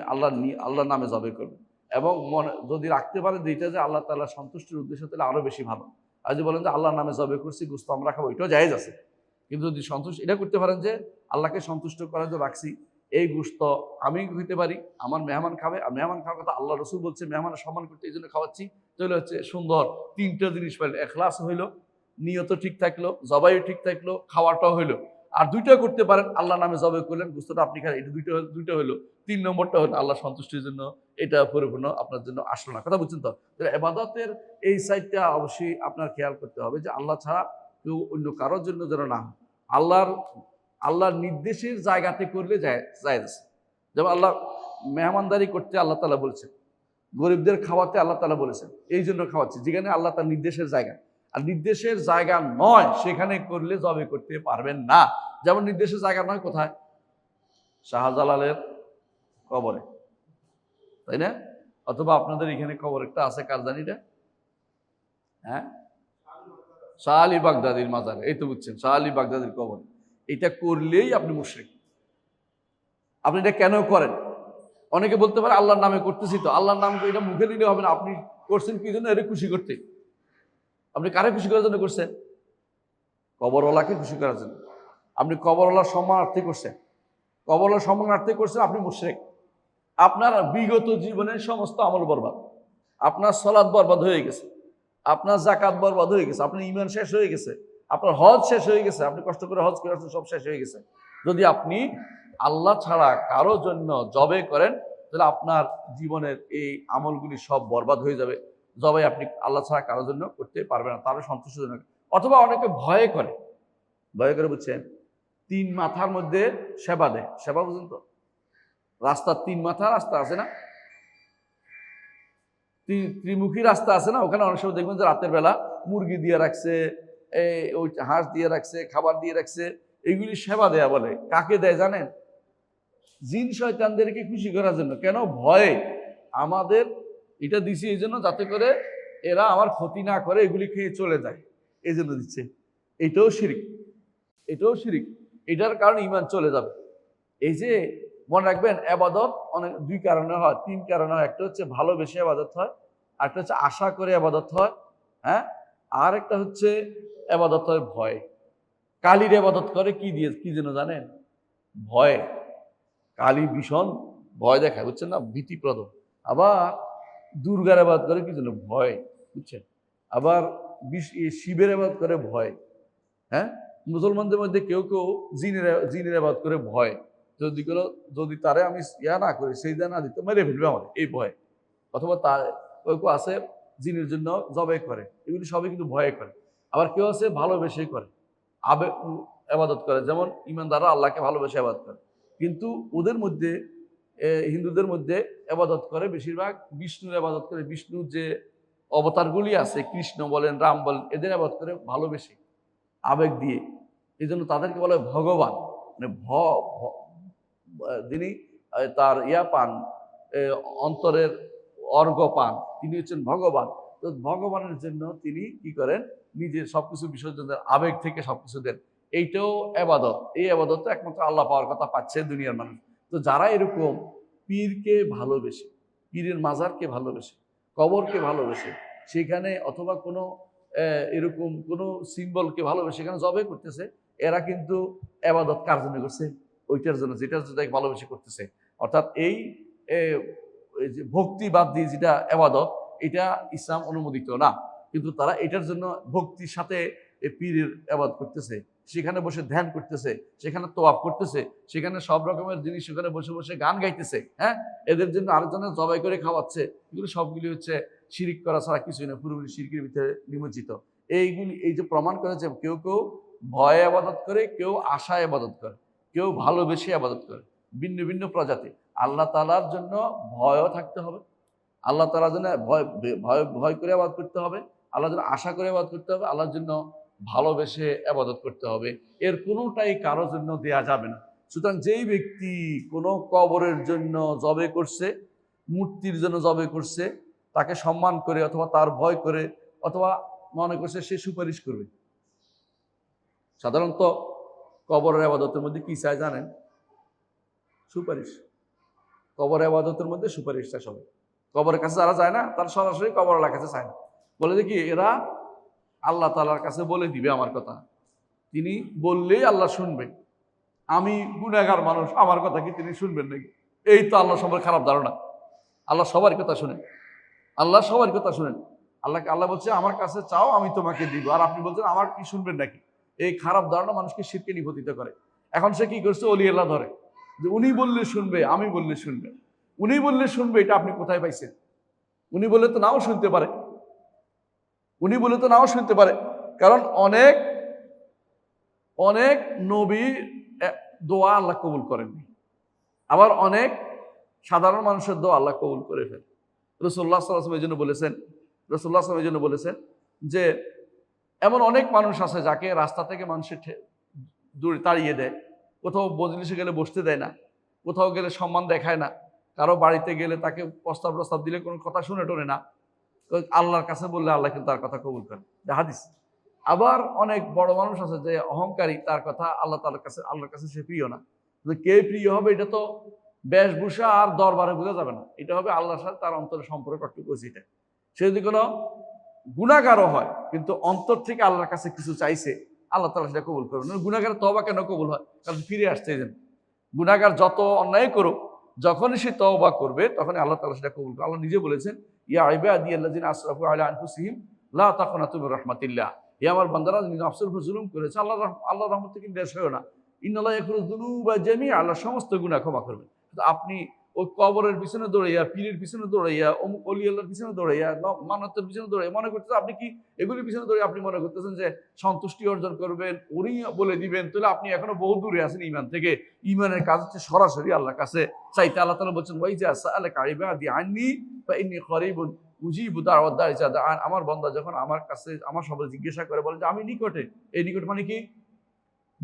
আল্লাহর নামে জবাই করবেন, এবং মনে যদি রাখতে পারেন যে এটা যে আল্লাহ তাআলা সন্তুষ্টির উদ্দেশ্য, তাহলে আরো বেশি ভালো। আর যদি বলেন যে আল্লাহর নামে জবাই করছি, গোস্ত আমরা খাবো, এটাও জায়েজ আছে। কিন্তু যদি এটা করতে পারেন যে আল্লাহকে সন্তুষ্ট করার জন্য রাখছি, এই গোস্ত আমি হইতে পারি, আমার মেহমান খাবে, আর মেহমান খাওয়ার কথা আল্লাহ রসুল বলছে, মেহমানের সম্মান করতে এই জন্য খাওয়াচ্ছি, তাহলে হচ্ছে সুন্দর 3টা জিনিস পাইল, এখলাস হইলো, নিয়ত ঠিক থাকলো, জবাইও ঠিক থাকলো, খাওয়াটাও হইলো। আর 2টা করতে পারেন, আল্লাহ নামে জবাই করলেন, গোস্তটা আপনি খান, এটা 2টা হইলো। 3 নম্বরটা হলো আল্লাহ সন্তুষ্টির জন্য, এটা পরিপূর্ণ আপনার জন্য আসলো না। কথা বুঝছেন তো? ইবাদতের এই সাইডটা অবশ্যই আপনার খেয়াল করতে হবে যে আল্লাহ ছাড়া কেউ অন্য কারোর জন্য যেন না হয়। আল্লাহর নির্দেশের জায়গাতে করলে জায়েজ আছে। যেমন আল্লাহ মেহমানদারি করতে আল্লাহ তাআলা বলেছেন, গরিবদের খাওয়াতে আল্লাহ তাআলা বলেছেন, এই জন্য খাওয়াচ্ছি, যেখানে আল্লাহ তার নির্দেশের জায়গা। আর নির্দেশের জায়গা নয় সেখানে করলে জবাই করতে পারবেন না। যেমন নির্দেশের জায়গা নয় কোথায়? শাহজালালের কবরে, তাই না? অথবা আপনাদের এখানে কবর একটা আছে, কার জানিটা? হ্যাঁ, শাহ আলী বাগদাদির মাজার, এই তো বুঝছেন, শাহ আলী বাগদাদির কবর। এটা করলেই আপনি মুশরিক। আপনি এটা কেন করেন? অনেকে বলতে পারে আল্লাহর নামে করতেছি, তো আল্লাহর নাম এটা মুখে দিলে হবে না, আপনি করছেন কি জন্য? এর খুশি করতে। আপনি কারে খুশি করার জন্য করছেন? কবরওয়ালাকে খুশি করার জন্য। আপনি কবরওয়ালার সম্মানার্থে করছেন, কবরওয়ালার সম্মানার্থে করছেন, আপনি মুশরিক। আপনার বিগত জীবনের সমস্ত আমল বরবাদ, আপনার সালাত বরবাদ হয়ে গেছে, আপনার যাকাত বরবাদ হয়ে গেছে, আপনার ঈমান শেষ হয়ে গেছে, আপনার হজ শেষ হয়ে গেছে, আপনি কষ্ট করে হজ করে আসছেন, সব শেষ হয়ে গেছে। যদি আপনি আল্লাহ ছাড়া কারোর জন্য জবাই করেন, তাহলে আপনার জীবনের এই আমলগুলি সব বরবাদ হয়ে যাবে। জবাই আপনি আল্লাহ ছাড়া কারোর জন্য করতে পারবেন না, তারও সন্তুষ্টজনক। অথবা অনেকে ভয় করে, বুঝছেন, 3 মাথার মধ্যে সেবা দেয়। সেবা বুঝুন তো? রাস্তার 3 মাথা রাস্তা আছে না, ত্রিমুখী রাস্তা আছে না, ওখানে অনেক সময় দেখবেন যে রাতের বেলা মুরগি দিয়ে রাখছে, ওই হাঁস দিয়ে রাখছে, খাবার দিয়ে রাখছে, এগুলি সেবা দেয়া বলে। কাকে দেয় জানেন? জিন শয়তানদেরকে খুশি করার জন্য। কেন? ভয়ে। আমাদের এটা দিছি এই জন্য যাতে করে এরা আমার ক্ষতি না করে, এগুলি খেয়ে চলে যায়, এই জন্য দিচ্ছে। এটাও শিরিক, এটাও শিরিক। এটার কারণে ঈমান চলে যাবে। এই যে মনে রাখবেন, আবাদত অনেক দুই কারণে হয়, তিন কারণে হয়। একটা হচ্ছে ভালোবেসে আবাদত হয়, আরেকটা হচ্ছে আশা করে আবাদত হয়, হ্যাঁ, আর একটা হচ্ছে আবাদত হয় ভয়। কালীর আবাদত করে কি দিয়ে, কি যেন জানেন? ভয়। কালী ভীষণ ভয় দেখায়, বুঝছেন না, ভীতিপ্রদ। আবার দুর্গার আবাদত করে কি জন্য? ভয়, বুঝছেন। আবার শিবের আবাদত করে ভয়। হ্যাঁ, মুসলমানদের মধ্যে কেউ কেউ জিনের আবাদত করে ভয়, যদি তারে আমি ইয়া না করি, সেই না দিতে মেরে ফেলবে আমার, এই ভয়। অথবা তার কেউ আছে জিনের জন্য জবাই করে, এগুলি সবই কিন্তু ভয়ে করে। আবার কেউ আছে ভালোবেসে করে, আবেগ আবাদত করে, যেমন ইমানদাররা আল্লাহকে ভালোবেসে আবাদত করে। কিন্তু ওদের মধ্যে হিন্দুদের মধ্যে আবাদত করে বেশিরভাগ বিষ্ণুর আবাদত করে। বিষ্ণুর যে অবতারগুলি আছে, কৃষ্ণ বলেন, রাম বলেন, এদের আবাদত করে ভালোবেসে, আবেগ দিয়ে। এই জন্য তাদেরকে বলে ভগবান। মানে যিনি তার ইয়া পান, অন্তরের অর্ঘ পান, তিনি হচ্ছেন ভগবান। তো ভগবানের জন্য তিনি কি করেন? নিজের সবকিছু বিসর্জন দেন, আবেগ থেকে সবকিছু দেন। এইটাও আবাদত। এই আবাদত একমাত্র আল্লাহ পাওয়ার কথা পাচ্ছে দুনিয়ার মানুষ। তো যারা এরকম পীরকে ভালোবেসে, পীরের মাজারকে ভালোবেসে, কবরকে ভালোবেসে, সেখানে অথবা কোনো এরকম কোনো সিম্বলকে ভালোবেসে সেখানে জবে করতেছে, এরা কিন্তু আবাদত কার জন্য করছে? ওইটার জন্য, যেটার জন্য ভালোবেসে করতেছে। অর্থাৎ এই যে ভক্তি বাদ দিয়ে যেটা আবাদত, এটা ইসলাম অনুমোদিত না। কিন্তু তারা এটার জন্য ভক্তির সাথে পীরের আবাদত করতেছে, সেখানে বসে ধ্যান করতেছে, সেখানে তোয়াফ করতেছে, সেখানে সব রকমের জিনিস সেখানে বসে বসে গান গাইতেছে। হ্যাঁ, এদের জন্য আরেকজনের জবাই করে খাওয়াচ্ছে। এগুলো সবগুলি হচ্ছে শিরিক করা ছাড়া কিছুই না, পুরোপুরি শিরকের ভিতরে নিমজ্জিত। এইগুলি, এই যে প্রমাণ করেছে, কেউ কেউ ভয়ে আবাদত করে, কেউ আশায় আবাদত করে, কেউ ভালোবেসে আবাদত করে, ভিন্ন ভিন্ন প্রজাতি। আল্লাহ তাআলার জন্য ভয়ও থাকতে হবে, আল্লাহ তাআলার জন্য ভয় ভয় ভয় করে আবাদত করতে হবে, আল্লাহর জন্য আশা করে আবাদত করতে হবে, আল্লাহর জন্য ভালোবেসে আবাদত করতে হবে। এর কোনোটাই কারোর জন্য দেয়া যাবে না। সুতরাং যেই ব্যক্তি কোনো কবরের জন্য জবে করছে, মূর্তির জন্য জবে করছে, তাকে সম্মান করে অথবা তার ভয় করে অথবা মনে করছে সে সুপারিশ করবে। সাধারণত কবরের আবাদতের মধ্যে কি চায় জানেন? সুপারিশ। কবরের আবাদতের মধ্যে সুপারিশটা সবাই, কবরের কাছে যারা যায় না, তারা সরাসরি কবরের কাছে চায় না। বলে দেখি এরা আল্লাহ তাআলার কাছে বলে দিবে আমার কথা, তিনি বললেই আল্লাহ শুনবে। আমি গুনাহগার মানুষ, আমার কথা কি তিনি শুনবেন নাকি? এই তো আল্লাহ সম্পর্কে খারাপ ধারণা। আল্লাহ সবার কথা শুনেন, আল্লাহ সবার কথা শুনেন। আল্লাহ বলছে আমার কাছে চাও, আমি তোমাকে দিব। আর আপনি বলছেন আমার কি শুনবেন নাকি? এই খারাপ ধারণা মানুষকে শিরকে নিপতিত করে। এখন সে কি করছে? ওলি আল্লাহ ধরে, যে উনি বললে শুনবে, আমি বললে শুনবে। উনি বললে শুনবে, এটা আপনি কোথায় পাইছেন? উনি বলে তো নাও শুনতে পারে, উনি বলে তো নাও শুনতে পারে। কারণ অনেক অনেক নবী দোয়া আল্লাহ কবুল করেননি, আবার অনেক সাধারণ মানুষের দোয়া আল্লাহ কবুল করে ফেলে। রাসূলুল্লাহ সাল্লাল্লাহু আলাইহি ওয়াসাল্লাম এই জন্য বলেছেন, রাসূলুল্লাহ সাল্লাল্লাহু আলাইহি ওয়াসাল্লাম এই জন্য বলেছেন যে এমন অনেক মানুষ আছে যাকে রাস্তা থেকে মানুষের দূরে তাড়িয়ে দেয়, কোথাও মজলিসে গেলে বসতে দেয় না, কোথাও গেলে সম্মান দেখায় না, কারো বাড়িতে গেলে তাকে প্রস্তাব দিলে কোনো কথা শুনে টোনে না। আল্লাহর কাছে বললে আল্লাহ কিন্তু তার কথা কবুল করেন, হাদিস। আবার অনেক বড় মানুষ আছে যে অহংকারী, তার কথা আল্লাহর কাছে সে প্রিয় না। কে প্রিয় হবে এটা তো বেশভূষা আর দরবারে বোঝা যাবে না, এটা হবে আল্লাহর সাথে তার অন্তরের সম্পর্ক কতটুকু এটা। সে যদি কোনো গুনাহগারও হয় কিন্তু অন্তর থেকে আল্লাহর কাছে কিছু চাইছে, আল্লাহ তাআলা সেটা কবুল করবেন। গুনাহগার তওবা কেন কবুল হয়? কারণ ফিরে আসছে। এই জন্য গুনাহগার যত অন্যায় করুক, যখনই সে তওবা করবে তখনই আল্লাহ তাআলা সেটা কবুল করবে। আল্লাহ নিজে বলেছেন, ইয়া ইবাদিয়াল্লাযিনা আসরাফু আলা আনফুসিহিম লা তাকনাতু মির রাহমাতিল্লাহ। হে আমার বান্দারা, যিনি নফসের উপর জুলুম করেছে, আল্লাহর রহমত থেকে নিরাশ হয়ো না। ইন্নাল্লাহা ইয়াগফিরুয যুনুবা জামিআ, আল্লাহ সমস্ত গুনাহ ক্ষমা করবেন। কিন্তু আপনি ওই কবরের পিছনে দৌড়াইয়া, পীরের পিছনে দৌড়াইয়া, অমুক ওলি আল্লাহর পিছনে দৌড়াইয়া, মানতের পিছনে দৌড়াইয়া মনে করতেছেন আপনি কি এগুলির পিছনে দৌড়ে আপনি মনে করতেছেন যে সন্তুষ্টি অর্জন করবেন, উনি বলে দিবেন, তাহলে আপনি এখনো বহু দূরে আছেন ঈমান থেকে। ঈমানের কাজ হচ্ছে সরাসরি আল্লাহর কাছে চাইতে। আল্লাহ তাআলা বলছেন, ওয়াইজা সাআলাকা ইবাদি আন্নী ফাইন্নী করিবুন উজিবু দাওয়াত দাঈ ইযা দাআন, আমার বান্দা যখন আমার কাছে আমার সম্পর্কে জিজ্ঞাসা করে বলে যে আমি নিকটে, এই নিকট মানে কি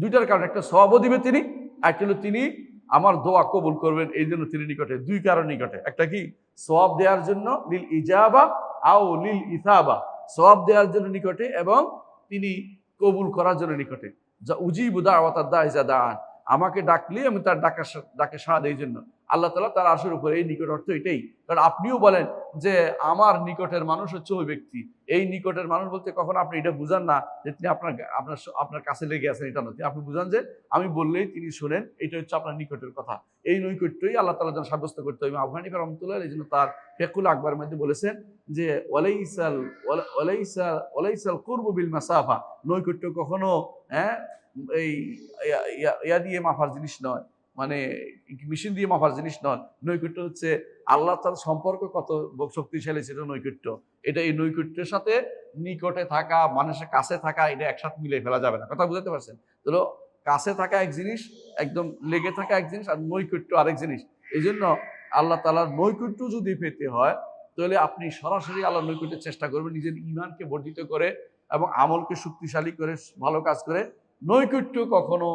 দুইটার কারণে, একটা সওয়াবও দিবে তিনি, একটা হলো তিনি আমার দোয়া কবুল করবেন, এই জন্য তিনি নিকটে। দুই কারণ নিকটে, একটা কি সওয়াব দেওয়ার জন্য লিল ইজাবা আও লিল ইসাবা, সওয়াব দেওয়ার জন্য নিকটে এবং তিনি কবুল করার জন্য নিকটে। যা উজিবু দাওয়াতাদ দাঈ ইযা দাআন, আমাকে ডাকলে আমি তার ডাকে সাড়া দেই জন্য আল্লাহ তাআলা তার আরশের উপরে, এই নিকট অর্থ এটাই। কারণ আপনিও বলেন যে আমার নিকটের মানুষ হচ্ছে ওই ব্যক্তি, এই নিকটের মানুষ বলতে কখন আপনি এটা বুঝান না যে তিনি আপনার আপনার আপনার কাছে লেগে আছেন, এটা নয়, আপনি বুঝান যে আমি বললেই তিনি শোনেন, এটা হচ্ছে আপনার নিকটের কথা। এই নৈকট্যই আল্লাহ তাআলা যেন সাব্যস্ত করতে হবে। আবু হানিফা রাহমাতুল্লাহ এই জন্য তার ফিকুল আকবরের মধ্যে বলেছেন যে ওয়ালাইসাল কুরবু বিল মাসাফা, নৈকট্য কখনো এই ইয়া দিয়ে মাপার জিনিস নয়, মানে মেশিন দিয়ে মাপার জিনিস নয়। নৈকট্য হচ্ছে আল্লাহ তার সম্পর্ক কত শক্তিশালী সেটা নৈকট্য। এটা এই নৈকট্যের সাথে নিকটে থাকা, মানুষের কাছে থাকা, এটা একসাথে মিলে ফেলা যাবে না। কথা বুঝতে পারছেন? তো কাছে থাকা এক জিনিস, একদম লেগে থাকা এক জিনিস, আর নৈকট্য আরেক জিনিস। এই জন্য আল্লাহ তাআলার নৈকট্য যদি পেতে হয় তাহলে আপনি সরাসরি আল্লাহর নৈকট্যের চেষ্টা করবেন, নিজের ঈমানকে বর্ধিত করে এবং আমলকে শক্তিশালী করে, ভালো কাজ করে। নৈকট্য কখনো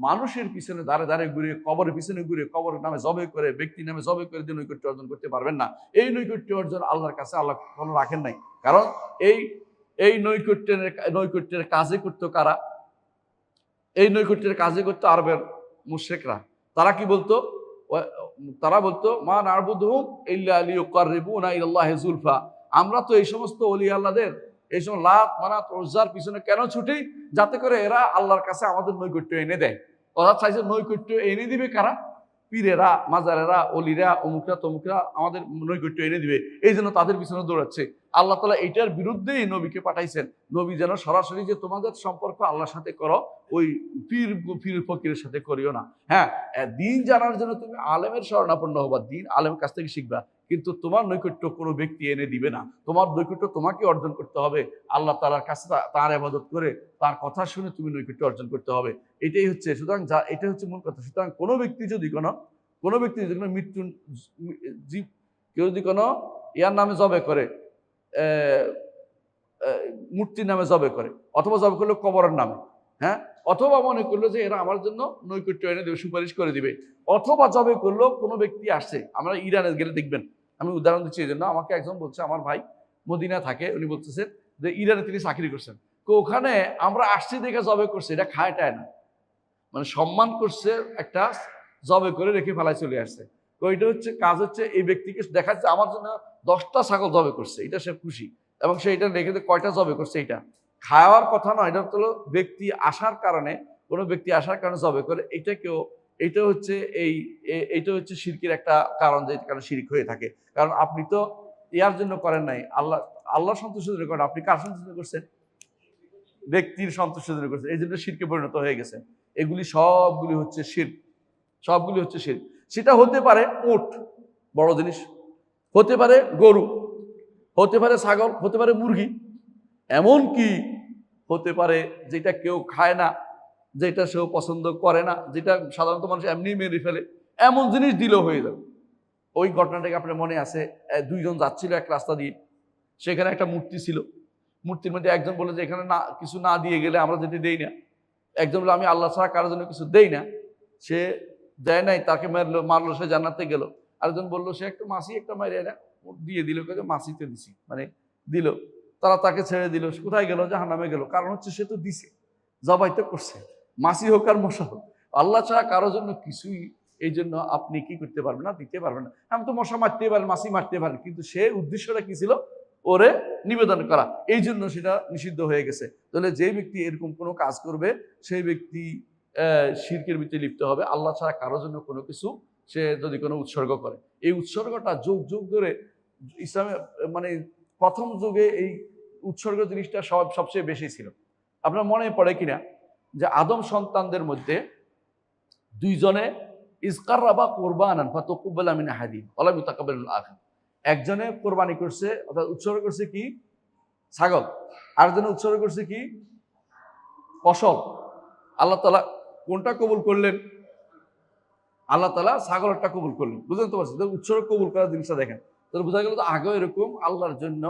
মানুষের পিছনে দাঁড়ে দাঁড়ে ঘুরে, কবরের পিছনে ঘুরে, কবরের নামে জবে করে, ব্যক্তি নামে জবে করে দিয়ে নৈকট্য অর্জন করতে পারবেন না। এই নৈকট্য অর্জন আল্লাহর কাছে আল্লাহ কখনো রাখেন নাই। কারণ এই নৈকট্যের কাজে করতো কারা? এই নৈকট্যের কাজে করতো আরবের মুশরিকরা। তারা কি বলতো? তারা বলতো মা না'বুদুহুম ইল্লা লিয়ুকাররিবুনা ইলাল্লাহি যুলফা, আমরা তো এই সমস্ত ওলি আল্লাহদের, এই সময় লাত মানাত উজ্জার পিছনে কেন ছুটি? যাতে করে এরা আল্লাহর কাছে আমাদের নৈকট্য এনে দেয়। অর্থাৎ চাইছে নৈকট্য এনে দিবে কারা? পীরেরা, মাজারেরা, অলিরা, অমুকরা তমুকরা আমাদের নৈকট্য এনে দিবে, এই জন্য তাদের পিছনে দৌড়াচ্ছে। আল্লাহ তাআলা এইটার বিরুদ্ধেই নবীকে পাঠাইছেন। নবী যেন সরাসরি যে তোমাদের সম্পর্ক আল্লাহর সাথে করো, ওই পীর ফকিরের সাথে করিও না। হ্যাঁ, দিন জানার জন্য তুমি আলেমের শরণাপন্ন হবা, দিন আলেমের কাছ থেকে শিখবা, কিন্তু তোমার নৈকট্য কোনো ব্যক্তি এনে দিবে না। তোমার নৈকট্য তোমাকে অর্জন করতে হবে, আল্লাহ তাআলার কাছে তার ইবাদত করে, তার কথা শুনে তুমি নৈকট্য অর্জন করতে হবে। এটাই হচ্ছে, সুতরাং এটা হচ্ছে মূল কথা। সুতরাং কোনো ব্যক্তি যদি কোনো মৃত্যু কেউ যদি কোনো ইয়ার নামে জবে করে, মূর্তির নামে জবে করে, অথবা জবে করলো কবরের নামে, হ্যাঁ, অথবা মনে করলো যে এরা আমার জন্য নৈকট্য এনে দেবে, সুপারিশ করে দিবে, অথবা জবে করলো কোনো ব্যক্তি আসছে, আমরা ইরানে গেলে দেখবেন, আমি উদাহরণ দিচ্ছি এই জন্য, আমাকে একজন বলছে, আমার ভাই মদিনা থাকে, উনি বলতেছেন যে ইরানে তিনি চাকরি করছেন, তো ওখানে আমরা আসছি দেখে জবে করছে, এটা খায় টায় না, মানে সম্মান করছে, একটা জবে করে রেখে ফেলায় চলে আসছে। তো এটা হচ্ছে কাজ, হচ্ছে এই ব্যক্তিকে দেখাচ্ছে আমার জন্য 10টা ছাগল জবে করছে, এটা সে খুশি, এবং সে এটা রেখে কয়টা জবে করছে, এটা খাওয়ার কথা নয়, এটা হলো ব্যক্তি আসার কারণে, কোনো ব্যক্তি আসার কারণে জবে করে, এইটা হচ্ছে এইটা হচ্ছে শিরকের একটা কারণ, যে কারণে শিরক হয়ে থাকে। কারণ আপনি তো ইয়ার জন্য করেন নাই, আল্লাহ সন্তুষ্টির জন্য করেন, আপনি কার সন্তুষ্টি করছেন? ব্যক্তির সন্তুষ্টির জন্য করছেন, এই জন্য শিরকে পরিণত হয়ে গেছে। এগুলি সবগুলি হচ্ছে শিরক, সবগুলি হচ্ছে শিরক। সেটা হতে পারে উট, বড় জিনিস, হতে পারে গরু, হতে পারে ছাগল, হতে পারে মুরগি, এমন কি হতে পারে যেটা কেউ খায় না, যেটা সেও পছন্দ করে না, যেটা সাধারণত মানুষ এমনি মেরে ফেলে, এমন জিনিস দিলেও হয়ে যাবে। ওই ঘটনাটাকে আপনার মনে আছে, দুইজন যাচ্ছিল এক রাস্তা দিয়ে, সেখানে একটা মূর্তি ছিল, মূর্তির মধ্যে একজন বলে যে এখানে না কিছু না দিয়ে গেলে আমরা যেতে দেই না, একজন বলে আমি আল্লাহ ছাড়া কারোর জন্য কিছু দেই না, সে দেয় নাই, তাকে মারলো, সে জান্নাতে গেল। আরেকজন বললো সে একটা মাসি একটা মারিয়ে না দিয়ে দিল, মাসিতে দিছি, মানে দিল, তারা তাকে ছেড়ে দিল, কোথায় গেল? জাহান্নামে গেল। কারণ হচ্ছে সে তো দিছে, জবাই তো করছে, মাসি হোক আর মশা হোক, আল্লাহ ছাড়া কারোর জন্য কিছুই, এই জন্য আপনি কি করতে পারবেন না, দিতে পারবেন না। আমি তো মশা মারতে পারেন, মাসি মারতে পারেন, কিন্তু সে উদ্দেশ্যটা কি ছিল? ওরে নিবেদন করা, এই জন্য সেটা নিষিদ্ধ হয়ে গেছে। তাহলে যে ব্যক্তি এরকম কোনো কাজ করবে, সেই ব্যক্তি শিরকের ভিতরে লিপ্ত হবে। আল্লাহ ছাড়া কারোর জন্য কোনো কিছু সে যদি কোনো উৎসর্গ করে, এই উৎসর্গটা যুগ যুগ ধরে ইসলামে, মানে প্রথম যুগে এই উৎসর্গ জিনিসটা সবচেয়ে বেশি ছিল। আপনার মনে পড়ে কিনা যে আদম সন্তানদের মধ্যে দুইজনে ইসকাররাবা কুরবানান ফাতাকুব্বালা মিন আহাদিন ওয়া লাম ইউতাকাব্বাল মিনাল আখার, একজনে কোরবানি করছে, অর্থাৎ উৎসর্গ করছে কি? ছাগল। আরেকজনে উৎসর্গ করছে কি? ফসল। আল্লাহ তাআলা কোনটা কবুল করলেন? আল্লাহ তাআলা ছাগলটা কবুল করলেন। বুঝতে তো পারছেন? উৎসর্গ কবুল করার জিনিসটা দেখেন। তো তাহলে বোঝা গেল তো আগেও এরকম আল্লাহর জন্য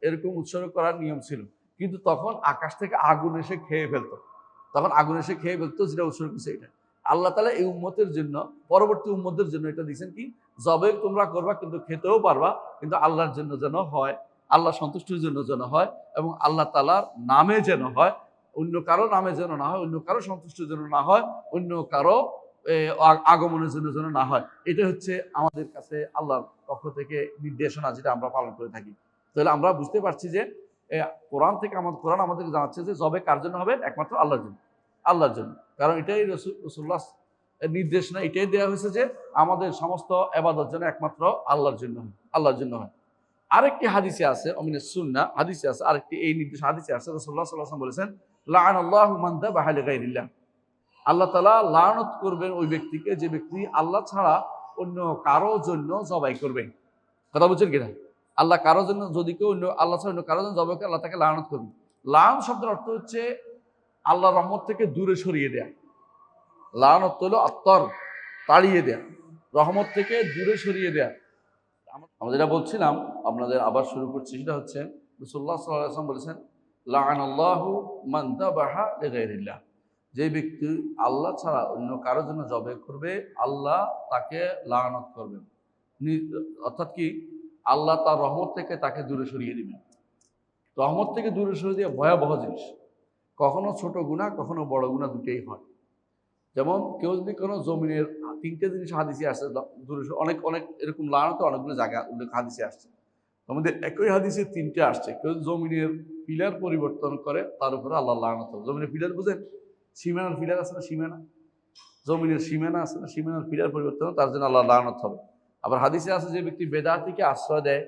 এরকম উৎসর্গ করার নিয়ম ছিল, কিন্তু তখন আকাশ থেকে আগুন এসে খেয়ে ফেলতো, তখন আগুন এসে খেয়ে ফেলতো যেটা উৎসর্গ করছে এটা। আল্লাহ তাআলা এই উম্মতের জন্য, পরবর্তী উম্মতের জন্য এটা দিয়েছেন কি, জবে তোমরা করবা কিন্তু খেতেও পারবা, কিন্তু আল্লাহর জন্য যেন হয়, আল্লাহ সন্তুষ্টির জন্য যেন হয়, এবং আল্লাহ তাআলার নামে যেন হয়, অন্য কারো নামে যেন না হয়, অন্য কারো সন্তুষ্টির জন্য না হয়, অন্য কারো আগমনের জন্য যেন না হয়। এটা হচ্ছে আমাদের কাছে আল্লাহর পক্ষ থেকে নির্দেশনা, যেটা আমরা পালন করে থাকি। তাহলে আমরা বুঝতে পারছি যে কোরআন থেকে কোরআন আমাদেরকে জানাচ্ছে যে জবে কার জন্য হবে, একমাত্র আল্লাহর জন্য, আল্লাহর জন্য। কারণ এটাই রাসূলুল্লাহ নির্দেশনা, এটাই দেওয়া হয়েছে যে আমাদের সমস্ত ইবাদত যেন একমাত্র আল্লাহর জন্য হয়, আল্লাহর জন্য হয়। আরেকটি হাদিসে আছে, অমিনের সুন্নাহ হাদিসে আছে, আরেকটি এই নির্দেশ হাদিসে আছে, রাসূলুল্লাহ সাল্লাল্লাহু আলাইহি ওয়াসাল্লাম বলেছেন, লাআনাল্লাহু মান যাবাহা লিগাইরিল্লাহ, আল্লাহ তাআলা লানত করবেন ওই ব্যক্তিকে যে ব্যক্তি আল্লাহ ছাড়া অন্য কারো জন্য জবাই করবে। কথা বুঝছেন কিনা? আল্লাহ কারো জন্য, যদি কেউ অন্য আল্লাহ ছাড়া অন্য কারো জন্য জবাই করে, আল্লাহ তাকে লানত করবে। লান শব্দের অর্থ হচ্ছে আল্লাহর রহমত থেকে দূরে সরিয়ে দেয়া। লানত হলো আত্তর, তাড়িয়ে দেয়া, রহমত থেকে দূরে সরিয়ে দেয়া। আমরা যেটা বলছিলাম, আপনাদের আবার শুরু করছি, সেটা হচ্ছে রাসূলুল্লাহ সাল্লাল্লাহু আলাইহি ওয়াসাল্লাম বলেছেন, লাআনাল্লাহু মান যাবাহা লিগাইরিল্লাহ, যে ব্যক্তি আল্লাহ ছাড়া অন্য কারোর জন্য জবাই করবে, আল্লাহ তাকে লানত করবেন। অর্থাৎ কি, আল্লাহ তার রহমত থেকে তাকে দূরে সরিয়ে দিবেন। রহমত থেকে দূরে সরিয়ে দেওয়া ভয়াবহ জিনিস। কখনো ছোট গুনাহ, কখনো বড় গুনাহ, দুটোই হয়। যেমন কেউ যদি কোনো জমিনের, তিনটে জিনিস হাদিসে আসছে, অনেক অনেক এরকম লানত অনেকগুলো জায়গা উল্লেখ হাদিসে আসছে, আমাদের একই হাদিসে তিনটে আসছে। কেউ জমিনের পিলার পরিবর্তন করে, তার উপরে আল্লাহ লানত হবে। জমিনের পিলার বুঝেন, সীমানার পিলার আছে না, সীমানা, জমিনের সীমানা আছে না, সীমানার পিলার পরিবর্তন, তার জন্য আল্লাহ লানত হবে। আবার হাদিসে আছে, যে ব্যক্তি বেদাতিকে আশ্রয় দেয়,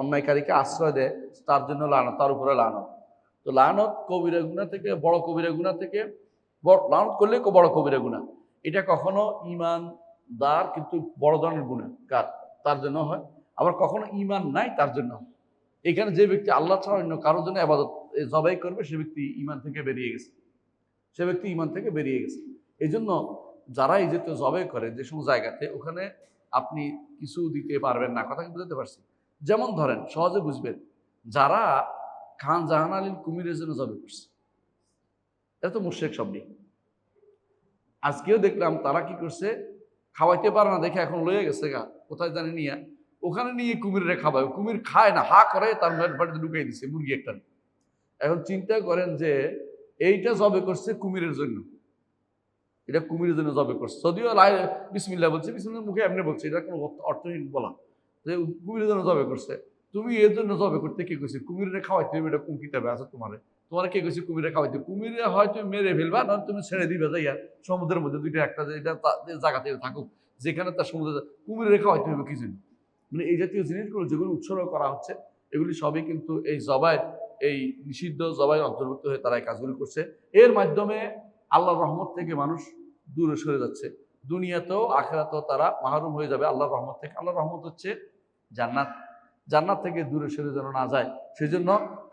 অন্যায়কারীকে আশ্রয় দেয়, তার জন্য লানত, তার উপরে লানত। তো লানত কবিরা গুনাহ থেকে, বড় কবিরা গুনাহ থেকে, লানত করলে বড় কবিরা গুনাহ, এটা কখনো ঈমানদার কিন্তু বড় ধরনের গুনাহ কার, তার জন্য হয়। আবার কখনো ঈমান নাই তার জন্য। এখানে যে ব্যক্তি আল্লাহ ছাড়া অন্য কারোর জন্য ইবাদত জবাই করবে, সে ব্যক্তি ঈমান থেকে বেরিয়ে গেছে, সে ব্যক্তি ঈমান থেকে বেরিয়ে গেছে। এই জন্য যারা এই যে জবাই করে যে সমস্ত জায়গাতে, ওখানে আপনি কিছু দিতে পারবেন না। কথা কি বুঝতে পারছি? যেমন ধরেন, সহজে বুঝবেন, যারা খান জাহান আলীর কুমিরের জন্য জবাই করছে, এটা তো মুশরিক শব্দই। আজকেও দেখলাম তারা কি করছে, খাওয়াইতে পারে না দেখে এখন লয়ে গেছে গা কোথায় জানি নিয়ে, ওখানে নিয়ে কুমিরে খাওয়ায়। কুমির খায় না, হা করে, তার বাড়িতে ঢুকাই দিচ্ছে মুরগি একটা। এখন চিন্তা করেন যে এইটা জবে করছে কুমিরের জন্য, এটা কুমিরের জন্য জবে করছে, যদিও বিসমিল্লাহ বলছে, বিসমিল্লাহ মুখে এমনি বলছে, এটা কোনো অর্থহীন বলা, যে কুমিরের জন্য জবে করছে। তুমি এর জন্য জবে করতে কে কইছে? কুমিরে খাওয়াইতে হবে, এটা কোন কিতাবে আছে তোমার? তোমার কে কইছে কুমিরে খাওয়াইতে? কুমিরে হয় তুমি মেরে ফেলবা, না তুমি ছেড়ে দিবে যাইয়া সমুদ্রের মধ্যে, দুইটা একটা জায়গাতে থাকুক, যেখানে তার সমুদ্র, কুমিরে খাওয়াইতে হবে কি জন্য? মানে এই জাতীয় জিনিসগুলো যেগুলো উৎসর্গ করা হচ্ছে, এগুলি সবই কিন্তু এই জবাইয়ের, এই নিষিদ্ধ জবাইয়ের অন্তর্ভুক্ত হয়ে তারা এই কাজগুলি করছে। এর মাধ্যমে আল্লাহর রহমত থেকে মানুষ দূরে সরে যাচ্ছে, দুনিয়াতেও আখিরাতেও তারা মাহরুম হয়ে যাবে আল্লাহর রহমত থেকে। আল্লাহর রহমত হচ্ছে জান্নাত, জান্নাত থেকে দূরে সরে যেন না যায়, সেই জন্য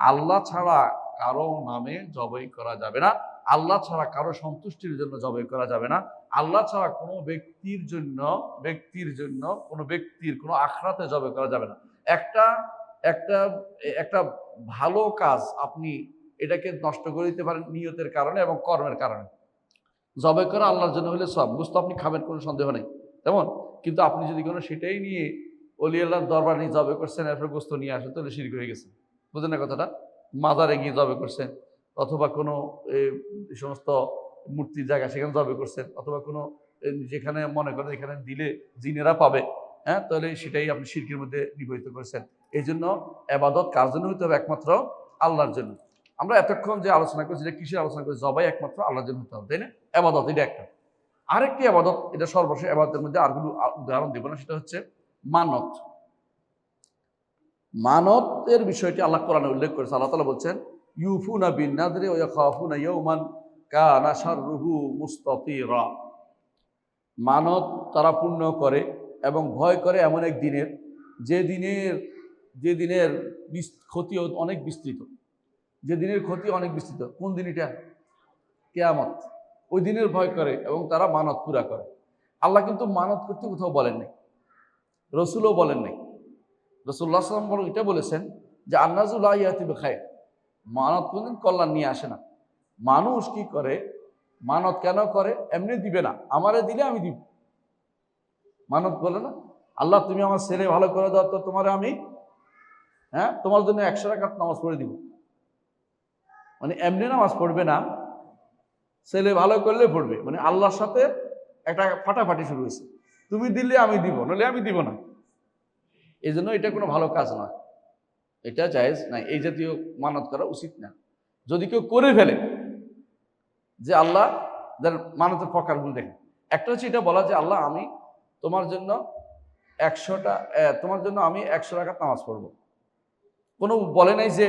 আল্লাহ ছাড়া কারো নামে জবাই করা যাবে না, আল্লাহ ছাড়া কারো সন্তুষ্টির জন্য জবাই করা যাবে না, আল্লাহ ছাড়া কোনো ব্যক্তির জন্য, কোনো ব্যক্তির কোনো আখরাতে জবাই করা যাবে না। একটা একটা একটা ভালো কাজ আপনি এটাকে নষ্ট করে দিতে পারেন নিয়তের কারণে এবং কর্মের কারণে। জবাই করা আল্লাহর জন্য হলে সব গোশত আপনি খাবেন, কোনো সন্দেহ নেই, তেমন। কিন্তু আপনি যদি কোনো সেটাই নিয়ে অলি আল্লাহর দরবার নিয়ে জবাই করছেন, এরপর গোশত নিয়ে আসেন, তাহলে শিরক হয়ে গেছে। বুঝলেন না কথাটা? মাজারে গিয়ে জবাই করছেন, অথবা কোনো সমস্ত মূর্তির জায়গা সেখানে জবাই করছেন, অথবা কোনো যেখানে মনে করেন এখানে দিলে জিনেরা পাবে, হ্যাঁ, তাহলে সেটাই আপনি শিরকের মধ্যে নিবহিত করেছেন। এই জন্য ইবাদত কার জন্য হতে হবে? একমাত্র আল্লাহর জন্য। আমরা এতক্ষণ যে আলোচনা করছি, যে কিসের আলোচনা করছি? জবাই একমাত্র আল্লাহর জন্য হতে হবে, তাই না? ইবাদত এটা একটা। আরেকটি ইবাদত, এটা সর্বশেষ ইবাদতের মধ্যে, আরগুলো উদাহরণ দিব না, সেটা হচ্ছে মানত। মানতের বিষয়টি আল্লাহ কোরআনে উল্লেখ করেছে। আল্লাহ তাআলা বলছেন, ইউফুনা বিন নাযরি ওয়া ইয়াখাফুনা ইয়াওমান কানা শাররুহু মুস্তাতিরা। মানত তারা পূর্ণ করে এবং ভয় করে এমন এক দিনের, যে দিনের ক্ষতি অনেক বিস্তৃত, যে দিনের ক্ষতি অনেক বিস্তৃত। কোন দিন এটা? কিয়ামত। ওই দিনের ভয় করে এবং তারা মানত পুরা করে। আল্লাহ কিন্তু মানত করতে কোথাও বলেন নাই। রসুলও বলেন নাই। রাসূলুল্লাহ সাল্লাল্লাহু আলাইহি ওয়াসাল্লাম এটা বলেছেন যে আন্নাজু লা ইয়াতি বিখায়র, মানত কোনদিন কল্যাণ নিয়ে আসে না। মানুষ কি করে, মানত কেন করে? এমনি দিবে না, আমারে দিলে আমি দিব। মানত বলে না, আল্লাহ তুমি আমার ছেলে ভালো করে দাও তো তোমারে আমি তোমার জন্য 100 রাকাত নামাজ পড়ে দিব। মানে এমনি নামাজ পড়বে না, ছেলে ভালো করলে পড়বে। মানে আল্লাহর সাথে একটা ফাটাফাটি শুরু হয়েছে, তুমি দিলে আমি দিব, নইলে আমি দিব না। এই জন্য এটা কোনো ভালো কাজ না, এটা জায়েজ নাই, এই জাতীয় মানত করা উচিত না। যদি কেউ করে ফেলে যে আল্লাহ, যার মানতের প্রকারগুলো দেখেন, একটা হচ্ছে এটা বলা যে আল্লাহ আমি তোমার জন্য 100 রাকাত নামাজ পড়বো। কোনো বলে নাই যে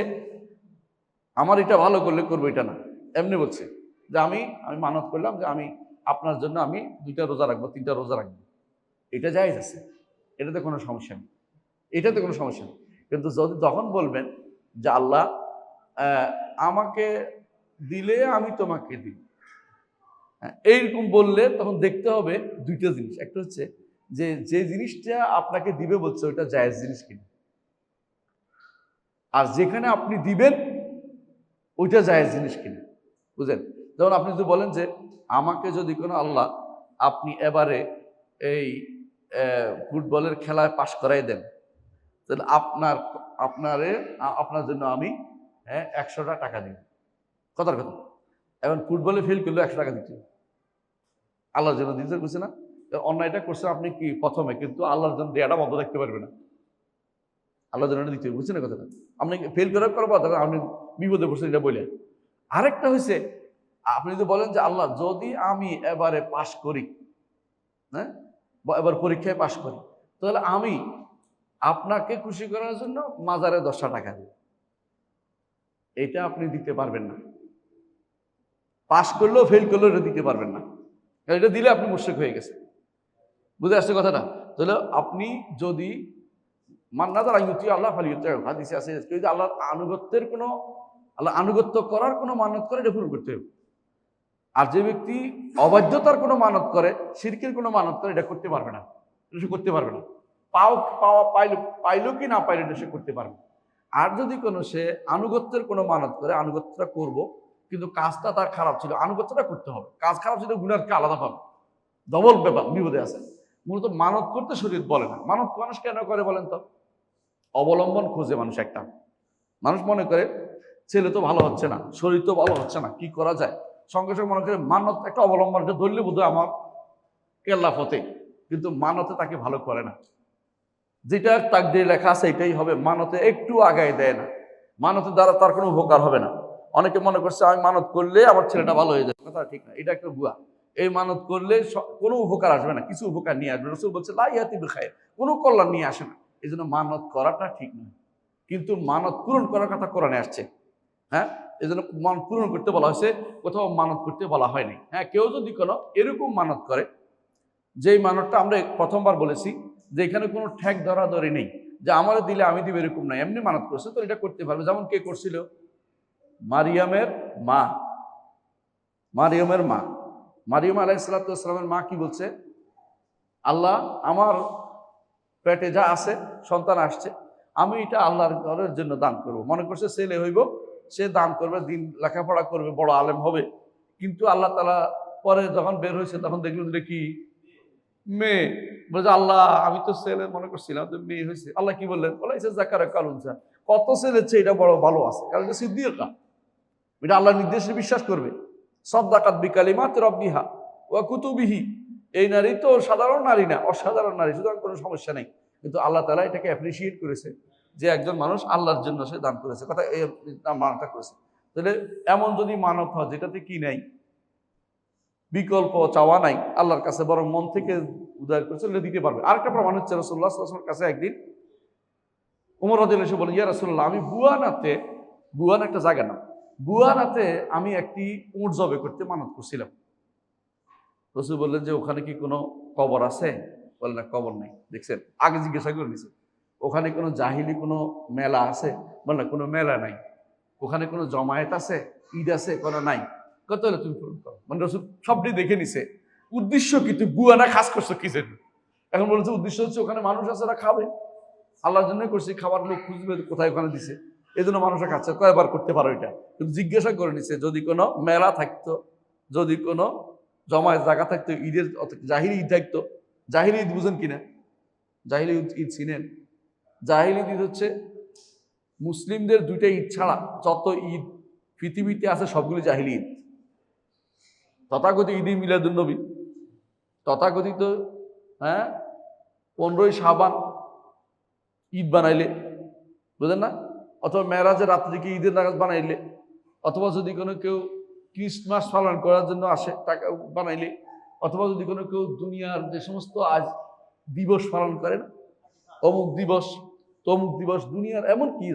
আমার এটা ভালো করলে করবো, এটা না। এমনি বলছে যে আমি মানত করলাম যে আমি আপনার জন্য আমি 2টা রোজা রাখবো, 3টা রোজা রাখবো, এটা জায়েজ আছে, এটাতে কোনো সমস্যা নেই, এটাতে কোনো সমস্যা নেই। কিন্তু যদি তখন বলবেন যে আল্লাহ আমাকে দিলে আমি তোমাকে দিই, এইরকম বললে তখন দেখতে হবে 2টা জিনিস। একটা হচ্ছে যে জিনিসটা আপনাকে দিবে বলছে ওইটা জায়েজ জিনিস কিনা, আর যেখানে আপনি দিবেন ওইটা জায়েজ জিনিস কিনা, বুঝলেন? যেমন আপনি যদি বলেন যে আমাকে যদি কোনো আল্লাহ আপনি এবারে এই ফুটবলের খেলায় পাশ করাই দেন, তাহলে আপনার জন্য আমি 100টা টাকা দিই, কথার কথা। এখন ফুটবলে ফেল করলেও 100 টাকা দিতে, আল্লাহর জন্য দিতে বুঝছে না? অন্যায়টা করছে আপনি কি প্রথমে, কিন্তু আল্লাহর জন্য দেয়াটা বন্ধ দেখতে পারবে না, আল্লাহর জন্য দিতে বুঝছে না কথাটা? আপনি ফেল করার পর আপনি বিপদে পড়ছেন এটা বলে। আরেকটা হয়েছে, আপনি যদি বলেন যে আল্লাহ যদি আমি এবারে পাশ করি, এবার পরীক্ষায় পাশ করি, তাহলে আমি আপনাকে খুশি করার জন্য মাজারে 10টা টাকা দিই, এটা আপনি দিতে পারবেন না। পাশ করলেও ফেল করলেও এটা দিতে পারবেন না, এটা দিলে আপনি মুশরিক হয়ে গেছে। বুঝে আসছে কথাটা? তাহলে আপনি যদি মান্নাদার আইয়ুতি আল্লাহ ফালিয়ুতি, হাদিসে আছে যে আল্লাহর আনুগত্য করার কোনো মানত করে এটা পূরণ করতে হবে। আর যে ব্যক্তি অবাধ্যতার কোনো মানত করে, শিরকের কোনো মানত করে, এটা করতে পারবে না, এটা সে করতে পারবে না। পাইলো কি না পাইলো এটা সে করতে পারবে। আর যদি কোনো সে আনুগত্যের কোনো মানত করে, আনুগত্যটা করব কিন্তু কাজটা তার খারাপ ছিল, আনুগত্যটা করতে হবে, কাজ খারাপ ছিল গুনাহকে আলাদা পাবে, ডবল ব্যাপার, বিপদে আছে। মূলত মানত করতে শরীয়ত বলে না। মানত মানুষ কেন করে বলেন তো? অবলম্বন খোঁজে মানুষ। একটা মানুষ মনে করে ছেলে তো ভালো হচ্ছে না, শরীর তো ভালো হচ্ছে না, কি করা যায়, সঙ্গে সঙ্গে মনে করে মানত একটা অবলম্বনকে ধরলে বোধহয় আমার কেল্লা ফতে, কিন্তু মানতে তাকে ভালো করে না। যেটা তাকদীরে লেখা আছে এটাই হবে, মানতে একটু আগায় দেয় না, মানতের দ্বারা তার কোনো উপকার হবে না। অনেকে মনে করছে আমি মানত করলে আমার ছেলেটা ভালো হয়ে যাবে, কথা ঠিক না, এটা একটা ভুয়া। এই মানত করলে কোনো উপকার আসবে না, কিছু উপকার নিয়ে আসবে। রাসূল বলছে লা ইয়াতি বিখায়র, কোনো কল্যাণ নিয়ে আসে না। এই জন্য মানত করাটা ঠিক নয়, কিন্তু মানত পূরণ করার কথা কোরআনে আসছে। এই জন্য মানত পূরণ করতে বলা হয়েছে, কোথাও মানত করতে বলা হয়নি। কেউ যদি কোনো এরকম মানত করে, যেই মানতটা আমরা প্রথমবার বলেছি যে এখানে কোনো ঠেক ধরাধরি নেই যে আমারে দিলে আমি দিব, এরকম নাই, এমনি মানত করছে তো এটা করতে পারবে। যেমন কে করছিল? মারিয়ামের মা মারিয়াম আলাইহিস সালামের মা কি বলছে? আল্লাহ আমার পেটে যা আছে, সন্তান আসছে, আমি এটা আল্লাহর ঘরের জন্য দান করব। মনে করছে ছেলে হইব, সে দান করবে, দিন লেখাপড়া করবে, বড় আলেম হবে। কিন্তু আল্লাহ তাআলা পরে যখন বের হয়েছে তখন দেখলেন যে কি মেয়ে। বলছে আল্লাহ আমি তো ছেলে মনে করছিলাম, তো মেয়ে হয়েছে। আল্লাহ কি বললেন? বলাইছে যাকারা কালুনসা, কত ছেলের চেয়ে এটা বড় ভালো আছে, কারণ এটা সিদ্দিকা, এটা আল্লাহর নির্দেশে বিশ্বাস করবে। সাদ্দাকাত বিকালিমাত রাব্বিহা ওয়া কুতুবিহি, এই নারী তো সাধারণ নারী না, অসাধারণ নারী, সুতরাং কোনো সমস্যা নেই। কিন্তু আল্লাহ তাআলা এটাকে অ্যাপ্রিসিয়েট করেছে যে একজন মানুষ আল্লাহর জন্য সে দান করেছে, কথা এই মানটা করেছে। তাহলে এমন যদি মানত হয় যেটাতে কি নাই, বিকল্প চাওয়া নাই, আল্লাহর কাছে বরং মন থেকে উদয় করেছে, দিতে পারবে। আরেকটা প্রমাণ হচ্ছে রাসূলুল্লাহ সাল্লাল্লাহু আলাইহি ওয়াসাল্লামের কাছে একদিন ওমর রাদিয়াল্লাহু আনহু এসে বলেন, ইয়া রাসূলুল্লাহ, আমি বুয়ান একটা জায়গা না, বুয়ানাতে আমি একটি উট জবে করতে মানত করছিলাম। রাসূল বললেন যে ওখানে কি কোনো কবর আছে? বললেন না, কবর নেই। দেখছেন, আগে জিজ্ঞাসা করে নিছে ওখানে কোনো জাহিলি কোনো মেলা আছে? বললেন কোনো মেলা নাই। ওখানে কোনো জমায়েত আছে, ঈদ আছে? কোনো নাই। কত হলে তুমি পূরণ করো। মানে রাসূল সবটি দেখে নিছে, উদ্দেশ্য কি, তুই বুয়ানা খাস করছো কি জন্য? এখন বলেছে উদ্দেশ্য হচ্ছে ওখানে মানুষ আছে, ওরা খাবে, আল্লাহর জন্যই করছি, খাবার লোক খুঁজবে কোথায় ওখানে দিছে, এই জন্য মানুষরা খাচ্ছে। কয়বার করতে পারো এটা, কিন্তু জিজ্ঞাসা করে নিছে যদি কোনো মেলা থাকতো, যদি কোনো জমায়েত জায়গা থাকতো, ঈদের জাহিরি ঈদ থাকতো। জাহিরি ঈদ বুঝেন কিনা? জাহিলি ঈদ চিনেন? জাহিলি ঈদ হচ্ছে মুসলিমদের দুইটা ঈদ ছাড়া যত ঈদ পৃথিবীতে আছে সবগুলি জাহিলি ঈদ। তথাকথিত ঈদ মিলাদুন্নবী, তথাকথিত 15ই শাবান ঈদ বানাইলে, বুঝলেন না? অথবা মেরাজের রাত্রিকে ঈদের নামাজ বানাইলে, অথবা যদি কোনো কেউ ক্রিসমাস পালন করার জন্য আসে টাকা বানাইলে, অথবা যদি কোনো কেউ দুনিয়ার যে সমস্ত আজ দিবস পালন করেন, অমুক দিবস তমুক দিবস, দুনিয়ার এমনকি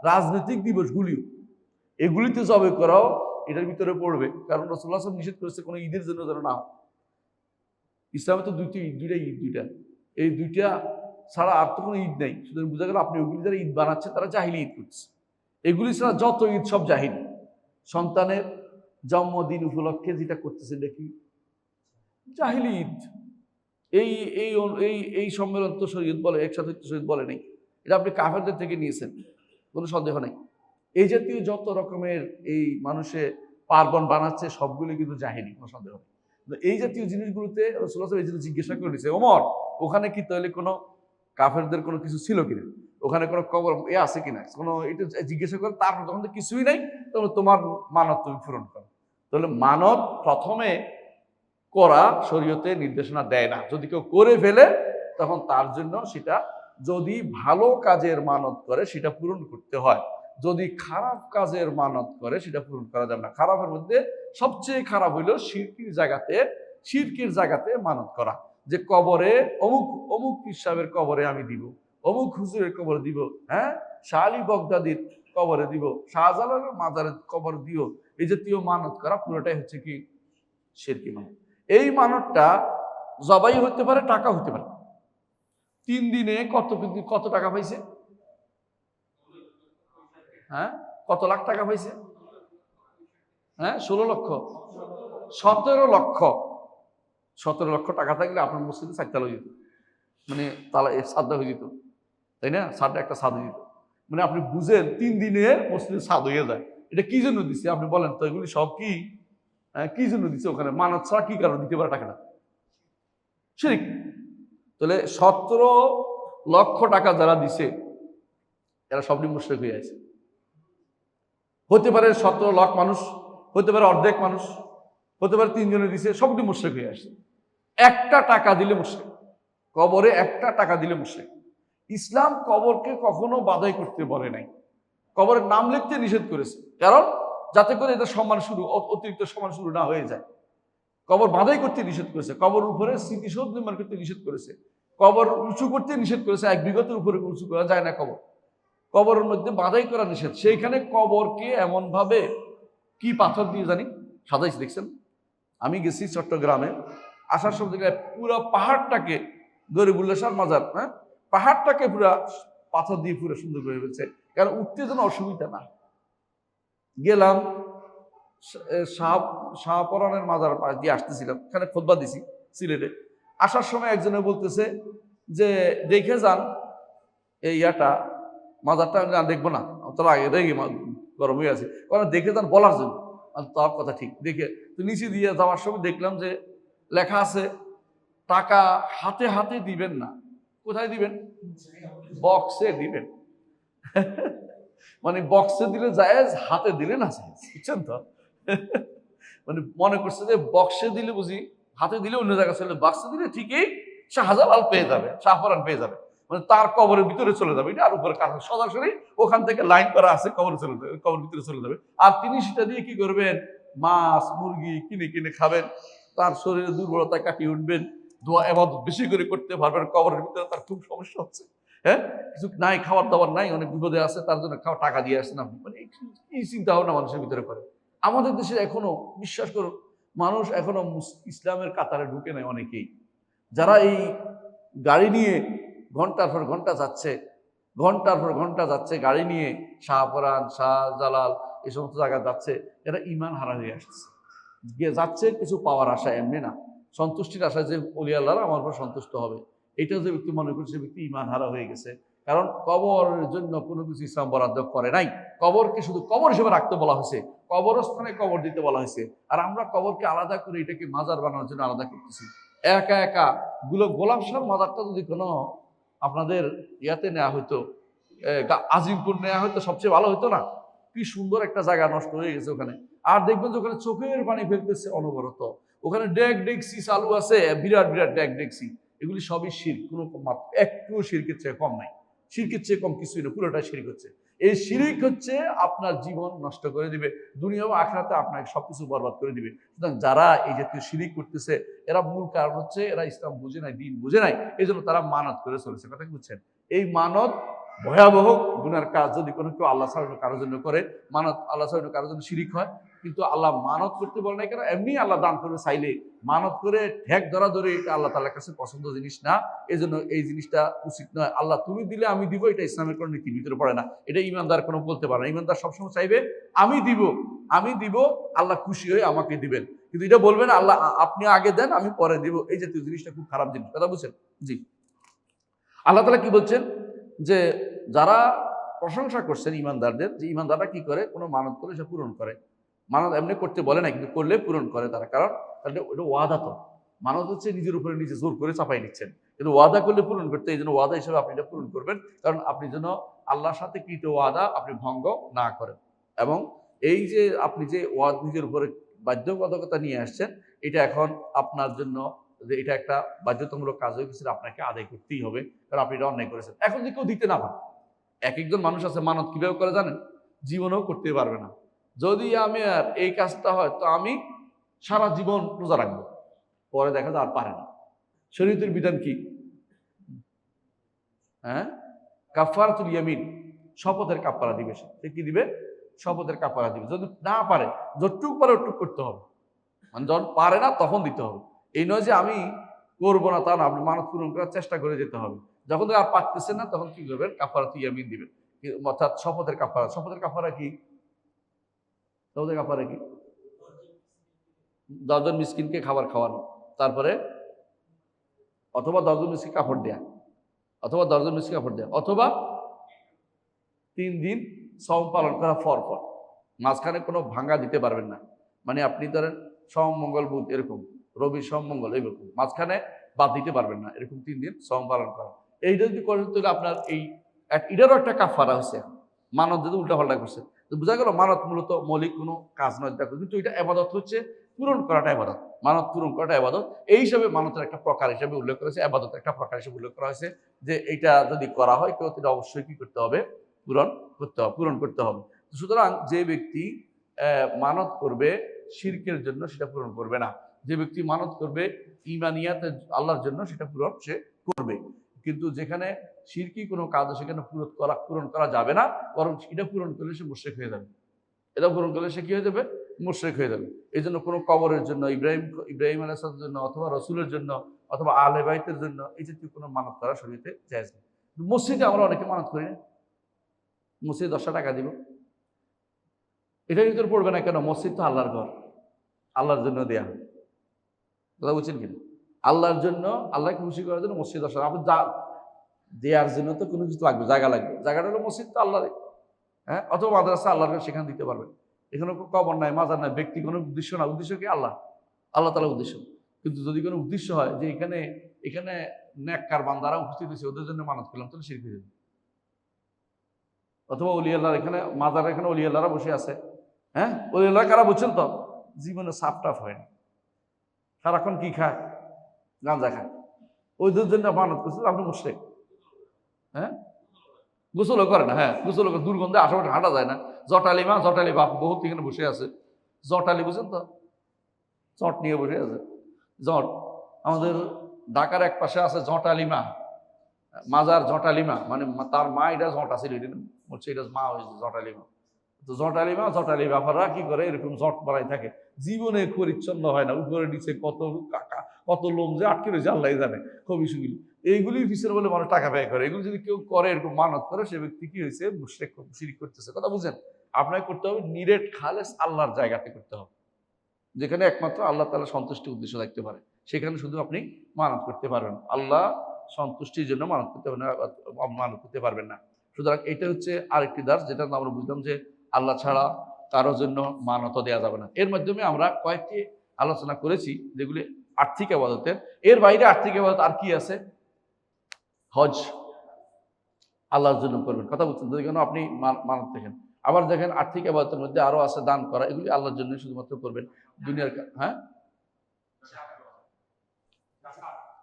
রাজনৈতিক দিবসগুলিও, এগুলিতে জবে করাও এটার ভিতরে পড়বে। কারণ রাসূলুল্লাহ সাল্লাল্লাহু আলাইহি ওয়াসাল্লাম নিষেধ করেছে কোনো ঈদের জন্য যেন না হয়। ইসলামে তো দুইটা ঈদ, এই দুইটা ছাড়া আর তো কোনো ঈদ নেই। সুতরাং বোঝা গেল আপনি ওইগুলি যারা ঈদ বানাচ্ছেন তারা জাহিলি ঈদ করছে। এগুলি ছাড়া যত ঈদ সব জাহিলি। সন্তানের জন্মদিন উপলক্ষে যেটা করতেছে দেখি জাহিলি ঈদ। এই এই এই এই সম্মেলন তো শরীয়ত বলে, একসাথে শরীয়ত বলে নেই, এটা আপনি কাফেরদের থেকে নিয়েছেন, কোনো সন্দেহ নেই। এই জাতীয় যত রকমের এই মানুষে পার্বণ বানাচ্ছে সবগুলি কিন্তু জাহিলি, কোনো সন্দেহ নেই। এই জাতীয় জিনিসগুলোতে রাসূলুল্লাহ এই জন্য জিজ্ঞাসা করে নিছে, ওমর ওখানে কি তাহলে কোনো কাফেরদের কোনো কিছু ছিল কিনা, ওখানে কোনো কবর আছে কিনা, কোনো এটা জিজ্ঞাসা করে। তারপর তখন তো কিছুই নাই, তাহলে তোমার মানত তুমি পূরণ করো। তাহলে মানত প্রথমে করা শরীয়তে নির্দেশনা দেয় না। যদি কেউ করে ফেলে তখন তার জন্য সেটা, যদি ভালো কাজের মানত করে সেটা পূরণ করতে হয়, যদি খারাপ কাজের মানত করে সেটা পূরণ করা যাবে না। খারাপের মধ্যে সবচেয়ে খারাপ হইল শিরকির জায়গাতে মানত করা, যে কবরে অমুক অমুক পীর সাহেবের কবরে আমি দিব, অমুক হুজুরের কবরে দিব, শাহ আলী বগদাদির কবরে দিব, শাহজালালের মাজারের কবর দিও, এই জাতীয় মানত করা পুরোটাই হচ্ছে কি শিরকি মানত। এই মানতটা জবাই হতে পারে, টাকা হতে পারে। 3 দিনে কত টাকা পাইছে? কত লাখ টাকা পাইছে? 16 লক্ষ, 17 লক্ষ, 17 লক্ষ টাকা থাকলে আপনার মসজিদে চারটা হয়ে যেত, মানে তালা সাদা হয়ে যেত, তাই না? সাদা একটা সাদ হয়ে যেত। মানে আপনি বুঝেন 3 দিনে মসজিদে সাদ হয়ে যায়। এটা কি জন্য দিচ্ছে আপনি বলেন তো? এগুলি সব কি জন্য দিচ্ছে? ওখানে মানত ছাড়া কি কারণ দিতে পারে টাকাটা? শিরক। তাহলে 17 লক্ষ টাকা যারা দিছে এরা সবই মুশরিক হয়ে আছে। হতে পারে 17 লাখ মানুষ, হতে পারে অর্ধেক মানুষ, হতে পারে 3 জনে দিছে, সবটি মুশরিক হয়ে আসছে। একটা টাকা দিলে মুশরিক, কবরে একটা টাকা দিলে মুশরিক। ইসলাম কবরকে কখনো বাধাই করতে বলে নাই, কবরের নাম লিখতে নিষেধ করেছে, কারণ যাতে করে এটা সম্মান শুরু, অতিরিক্ত সম্মান শুরু না হয়ে যায়। কবর বাধাই করতে নিষেধ করেছে, কবর উপরে স্মৃতিসৌধ নির্মাণ করতে নিষেধ করেছে, কবর উঁচু করতে নিষেধ করেছে। 1 বিঘতের উপরে উঁচু করা যায় না কবরের মধ্যে বাধাই করা নিষেধ। সেইখানে কবরকে এমন ভাবে কি পাথর দিয়ে জানি সাজাইছে দেখছেন? আমি গেছি চট্টগ্রামে, আসার সব জায়গায় পুরো পাহাড়টাকে, গরিবুল্লাহ শাহ মাজার, পাহাড়টাকে পুরা পাথর দিয়ে পুরো সুন্দর করে ফেলছে, কারণ উঠতে যেন অসুবিধা না। গেলাম শাহপরানের মাজার পাশ দিয়ে আসতেছিলাম, এখানে খুতবা দিছি সিলেটে। আসার সময় একজনে বলতেছে যে দেখে যান এই মাজারটা। না দেখবো না, তার আগে রেগে গরম হয়ে আছে, কারণ দেখে যান বলার জন্য। তার কথা ঠিক। দেখে তো নিচে দিয়ে যাওয়ার সময় দেখলাম যে লেখা আছে টাকা হাতে হাতে দিবেন না। কোথায় দিবেন? বক্সে দিবেন। মানে বক্সে দিলে জায়েজ, হাতে দিলে না জায়েজ, বুঝছেন তো? মানে মনে করছে যে বক্সে দিলে বুঝি, হাতে দিলে অন্য জায়গায় চলে, বক্সে দিলে ঠিকই শাহজালাল পেয়ে যাবে, শাহপরান পেয়ে যাবে, মানে তার কবরের ভিতরে চলে যাবে। এটা আর উপরে কাছে সরাসরি ওখান থেকে লাইন করা আছে, কবরে চলে যাবে, কবরের ভিতরে চলে যাবে। আর তিনি সেটা দিয়ে কি করবেন? মাছ মুরগি কিনে কিনে খাবেন, তার শরীরে দুর্বলতা কাটিয়ে উঠবেন, দোয়া ইবাদত বেশি করে করতে পারবেন। কবরের ভিতরে তার খুব সমস্যা হচ্ছে, কিছু নাই, খাবার দাবার নাই, অনেক বিপদে আছে, তার জন্য টাকা দিয়ে আসছেন আপনি। মানে এই চিন্তা ভাবনা মানুষের ভিতরে করে। আমাদের দেশে এখনো বিশ্বাস করুন, মানুষ এখনো ইসলামের কাতারে ঢুকে নেয় অনেকেই, যারা এই গাড়ি নিয়ে ঘন্টার পর ঘন্টা যাচ্ছে গাড়ি নিয়ে, শাহপরান, শাহজালাল এই সমস্ত জায়গায় যাচ্ছে, এরা ইমান হারা হয়ে আসছে। যাচ্ছে কিছু পাওয়ার আশায়, এমনি না, সন্তুষ্টির আশায়, যে ওলি আল্লাহরা আমার উপর সন্তুষ্ট হবে, এটা যে ব্যক্তি মনে করছে সে ব্যক্তি ঈমান হারা হয়ে গেছে। কারণ কবরের জন্য কোনো কিছু ইসলাম বরাদ্দ করে নাই। কবরকে শুধু কবর হিসেবে রাখতে বলা হয়েছে, কবরস্থানে কবর দিতে বলা হয়েছে। আর আমরা কবরকে আলাদা করে এটাকে মাজার বানানোর জন্য আলাদা করতেছি। একা একা গোলাপ শাহ মাজারটা যদি কোনো আপনাদের ইয়াতে নেওয়া হইতো, আজিমপুর নেওয়া হয়তো সবচেয়ে ভালো হতো না? কি সুন্দর একটা জায়গা নষ্ট হয়ে গেছে ওখানে। আর দেখবেন যে ওখানে চোখের পানি ফেলতেছে অনবরত। ওখানে ডেক ডেকসি চালু আছে, বিরাট বিরাট ডেক ডেকসি। এগুলি সবই শিরক, কোনো একটুও শিরকের চেয়ে কম নাই। শিরকের চেয়ে কম কিছুই না, পুরোটাই শিরক হচ্ছে। এই শিরক হচ্ছে আপনার জীবন নষ্ট করে দিবে, দুনিয়া ও আখিরাতে আপনাকে সবকিছু বরবাদ করে দিবে। সুতরাং যারা এই জাতীয় শিরক করতেছে, এরা মূল কারণ হচ্ছে এরা ইসলাম বুঝে নাই, দিন বুঝে নাই। এই জন্য তারা মানত করে চলেছে। কথা বুঝছেন? এই মানত ভয়াবহ গুনার কাজ। যদি কোনো কেউ আল্লাহ ছাড়া কারোর জন্য করে, মানত আল্লাহ ছাড়া কারোর জন্য শিরিক হয়। কিন্তু আল্লাহ মানত করতে বলে নাই কেন? এমনি আল্লাহ দান করে চাইলে মানত করে ঠেক ধরা ধরে, এটা আল্লাহ তাআলার কাছে পছন্দ জিনিস না। এই জন্য এই জিনিসটা উচিত নয়। আল্লাহ তুমি দিলে আমি দিব, এটা ইসলামের কোনো নীতির ভিতরে পড়ে না। এটা ইমানদার কোনো বলতে পারে না। ইমানদার সবসময় চাইবে আমি দিব, আল্লাহ খুশি হয়ে আমাকে দিবেন। কিন্তু এটা বলবেন আল্লাহ আপনি আগে দেন, আমি পরে দিব। এই জাতীয় জিনিসটা খুব খারাপ জিনিস। কথা বুঝছেন? জি। আল্লাহ তাআলা কি বলছেন? যে যারা প্রশংসা করছেন ইমানদারদের, যে ইমানদাররা কি করে, কোনো মানত করে সে পূরণ করে। মানত এমনি করতে বলে না, কিন্তু করলে পূরণ করে তারা। কারণ ওটা ওয়াদা। তো মানত হচ্ছে নিজের উপরে নিজে জোর করে চাপাই নিচ্ছেন, কিন্তু ওয়াদা করলে পূরণ করতে। এই জন্য ওয়াদা হিসেবে আপনি এটা পূরণ করবেন, কারণ আপনি যেন আল্লাহর সাথে কৃত ওয়াদা আপনি ভঙ্গ না করেন। এবং এই যে আপনি যে নিজের উপরে বাধ্যবাধকতা নিয়ে আসছেন, এটা এখন আপনার জন্য যে এটা একটা বাধ্যতামূলক কাজ হয়ে গেছে, আপনাকে আদায় করতেই হবে, কারণ আপনি এটা অন্যায় করেছেন। এখন যে কেউ দিতে না পারে, একজন মানুষ আছে মানত কিভাবে করে জানেন? জীবনেও করতে পারবে না। যদি আমি আর এই কাজটা হয় তো আমি সারা জীবন রোজা রাখবো, পরে দেখা যায় আর পারে না। শরীয়তের বিধান কি? হ্যাঁ, কাফারাতুল ইয়ামিন, শপথের কাফারা দিবে। সে কি দিবে? শপথের কাফারা দিবে। যদি না পারে, যতটুক পারে ওটুক করতে হবে। মানে যখন পারে না তখন দিতে হবে। এই নয় যে আমি করবো না, তা না। আপনি মানত পূরণ করার চেষ্টা করে যেতে হবে। যখন আর পারতেছেন না তখন কি করবেন? কাফারাতুল ইয়ামিন দিবেন, অর্থাৎ শপথের কাফারা। শপথের কাফারা কি? শপথের কাফারা কি? 10 জন মিসকিনকে খাবার খাওয়ানো, তারপরে অথবা 10 জন মিসকিন কাপড় দেয়া, অথবা 10 জন মিসকিন কাপড় দেয়া, অথবা 3 দিন সওম পালন করা পর পর। মাঝখানে কোনো ভাঙ্গা দিতে পারবেন না। মানে আপনি ধরেন সোম মঙ্গল বুধ এরকম, রবি সোম মঙ্গল এরকম, মাঝখানে বাদ দিতে পারবেন না। এরকম 3 দিন সওম পালন করা। এইটা যদি করেন তাহলে আপনার এই এটারও একটা কাফারা হচ্ছে। মানত যদি উল্টাপাল্টা করছে, তো বোঝা গেল মানত মূলত মৌলিক কোনো কাজ নয়, দেখো। কিন্তু এটা ইবাদত হচ্ছে, পূরণ করাটা ইবাদত। মানত পূরণ করাটা ইবাদত। এই হিসাবে মানতের একটা প্রকার হিসেবে উল্লেখ করেছে, ইবাদতের একটা প্রকার হিসেবে উল্লেখ করা হয়েছে, যে এটা যদি করা হয় কেউ, এটা অবশ্যই কি করতে হবে? পূরণ করতে হবে। সুতরাং যে ব্যক্তি মানত করবে শিরকের জন্য, সেটা পূরণ করবে না। যে ব্যক্তি মানত করবে ঈমানিয়াতে আল্লাহর জন্য, সেটা পূরণ সে করবে। কিন্তু যেখানে শিরকি কোনো কাজ, সেখানে পূরণ করা যাবে না, বরং এটা পূরণ করলে সে মুশরিক হয়ে যাবে। এটা পূরণ করলে সে কি হয়ে যাবে? মুশরিক হয়ে যাবে। এই জন্য কোনো কবরের জন্য, ইব্রাহিম আলাইহিস সালামের জন্য, অথবা রসুলের জন্য, অথবা আহলে বাইতের জন্য এই জাতীয় কোনো মানত করা শরীয়তে জায়েজ নেই। মসজিদে আমরা অনেকে মানত করি না। মসজিদে 10 টাকা দিব, এটার ভিতরে পড়বে না কেন? মসজিদ তো আল্লাহর ঘর, আল্লাহর জন্য দেয়া হয়। কথা বুঝছেন কিনা? আল্লাহর জন্য, আল্লাহকে খুশি করার জন্য মসজিদ 10 টাকা। আপনি দেওয়ার জন্য তো কোনো কিছু লাগবে, জায়গা লাগবে। জায়গাটা হলো মসজিদ তো আল্লাহর। হ্যাঁ, অথবা মাদ্রাসা আল্লাহর ঘর, সেখানে দিতে পারবেন। এখানে কবর নাই, মাজার নাই, ব্যক্তি কোনো উদ্দেশ্য না। উদ্দেশ্য কি? আল্লাহ তাআলার উদ্দেশ্য। কিন্তু যদি কোনো উদ্দেশ্য হয় যে এখানে নেককার বান্দারা উপস্থিত হয়েছে, ওদের জন্য মানত করলাম, তাহলে শিরক হয়ে যাবে। অথবা ওলি আল্লাহর এখানে, মাজারের এখানে ওলি আল্লাহরা বসে আছে। হ্যাঁ, ওলি আল্লাহ কারা বুঝছেন তো? জীবনে সাফ টাফ হয় না, সারাক্ষণ কি খায়? গাঁজা খায়। ওইদের জন্য মানত করছে, আপনি মুশরিক। হ্যাঁ, গোসলও করে না। হ্যাঁ, গোসল করে, দুর্গন্ধে আশেপাশে হাঁটা যায় না। জটালি বাপ বহুত এখানে বসে আছে। জটালি বুঝেন তো? জট নিয়ে বসে আছে। জট আমাদের ঢাকার এক পাশে আছে জটালিমা, মাজার জটালিমা, মানে তার মা এটা জট আছে, বলছে এটা মা হয়েছে জটালিমা। তো জটালি ব্যাপাররা কি করে? এরকম জট বাড়াই থাকে, জীবনে পরিচ্ছন্ন হয় না। উপরে নিচে কত লোম যে আটকে রয়েছে আল্লাহ জানে। খবিসগুলি এইগুলির পিছনে বলে মানুষ টাকা ব্যয় করে। এগুলো যদি কেউ করে, এরকম মানত করে, সে ব্যক্তি কি হয়েছে? মুশরিক, শিরক করতেছে। কথা বুঝেন? আপনাকে করতে হবে নিরেট খালেস আল্লাহর জায়গাতে করতে হবে, যেখানে একমাত্র আল্লাহ তাআলা সন্তুষ্টি উদ্দেশ্য থাকতে পারে। সেখানে শুধু আপনি মানত করতে পারবেন। আল্লাহ সন্তুষ্টির জন্য মানত করতে পারবেন না, মানত করতে পারবেন না। সুতরাং এটা হচ্ছে আরেকটি দাস, যেটা আমরা বুঝলাম যে আল্লাহ ছাড়া কারোর জন্য মানত দেওয়া যাবে না। এর মাধ্যমে আমরা কয়েকটি আলোচনা করেছি যেগুলি আর্থিক ইবাদতের। এর বাইরে আর্থিক ইবাদত আর কি আছে? হজ আল্লাহর জন্য করবেন, কথা বলছেন, যদি কেন আপনি মানত দেখেন। আবার দেখেন আর্থিক ইবাদতের মধ্যে আরো আছে দান করা, এগুলি আল্লাহর জন্য শুধুমাত্র করবেন। দুনিয়ার হ্যাঁ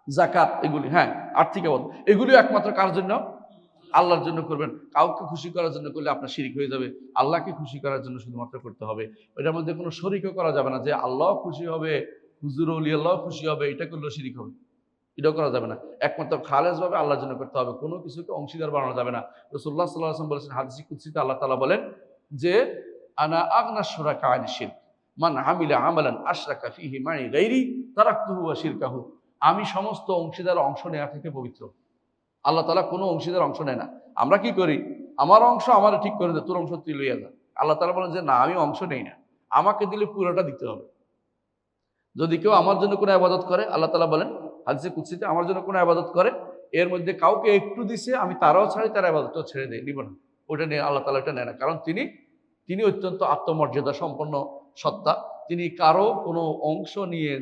যাকাত, এগুলি হ্যাঁ আর্থিক ইবাদত, এগুলি একমাত্র কার জন্য? আল্লাহর জন্য করবেন। কাউকে খুশি করার জন্য করলে আপনার শিরক হয়ে যাবে। আল্লাহকে খুশি করার জন্য শুধুমাত্র করতে হবে। এটার মধ্যে কোনো শরিকও করা যাবে না যে আল্লাহ খুশি হবে, হুজুর ওলি আল্লাহ খুশি হবে, এটা করলেও শিরক হবে, এটাও করা যাবে না। একমাত্র খালেস ভাবে আল্লাহর জন্য করতে হবে, কোনো কিছুকে অংশীদার বানানো যাবে না। রাসূলুল্লাহ সাল্লাল্লাহু আলাইহি ওয়াসাল্লাম বলেছেন হাদিসে কুদসিতে, আল্লাহ তাআলা বলেন যে আনা আগনা শুরাকা আন শিরক মান আমিলা আমালান আশরাকা ফিহি মাই গায়রি তারাকতুহু ওয়া শিরকাহু। আমি সমস্ত অংশীদার অংশ নেওয়া থেকে পবিত্র। আল্লাহ তাআলা কোনো অংশীদার অংশ নেয় না। আমরা কি করি? আমার অংশ আমার ঠিক করে দে, তোর অংশ তুই লইয়া যা। আল্লাহ তাআলা বলেন যে না, আমি অংশ নেই না, আমাকে দিলে পুরোটা দিতে হবে। যদি কেউ আমার জন্য কোনো ইবাদত করে, আল্লাহ তাআলা বলেন হাদিসে কুদসিতে, আমার জন্য কোনো ইবাদত করে, এর মধ্যে কাউকে একটু দিছে, আমি তারাও ছাড়ি, তার ইবাদতটাও ছেড়ে দেই, নিব না। ওটা নিয়ে আল্লাহ তাআলা এটা নেয় না, কারণ তিনি অত্যন্ত আত্মমর্যাদা সম্পন্ন সত্তা। তিনি কারো কোনো অংশ নিয়ে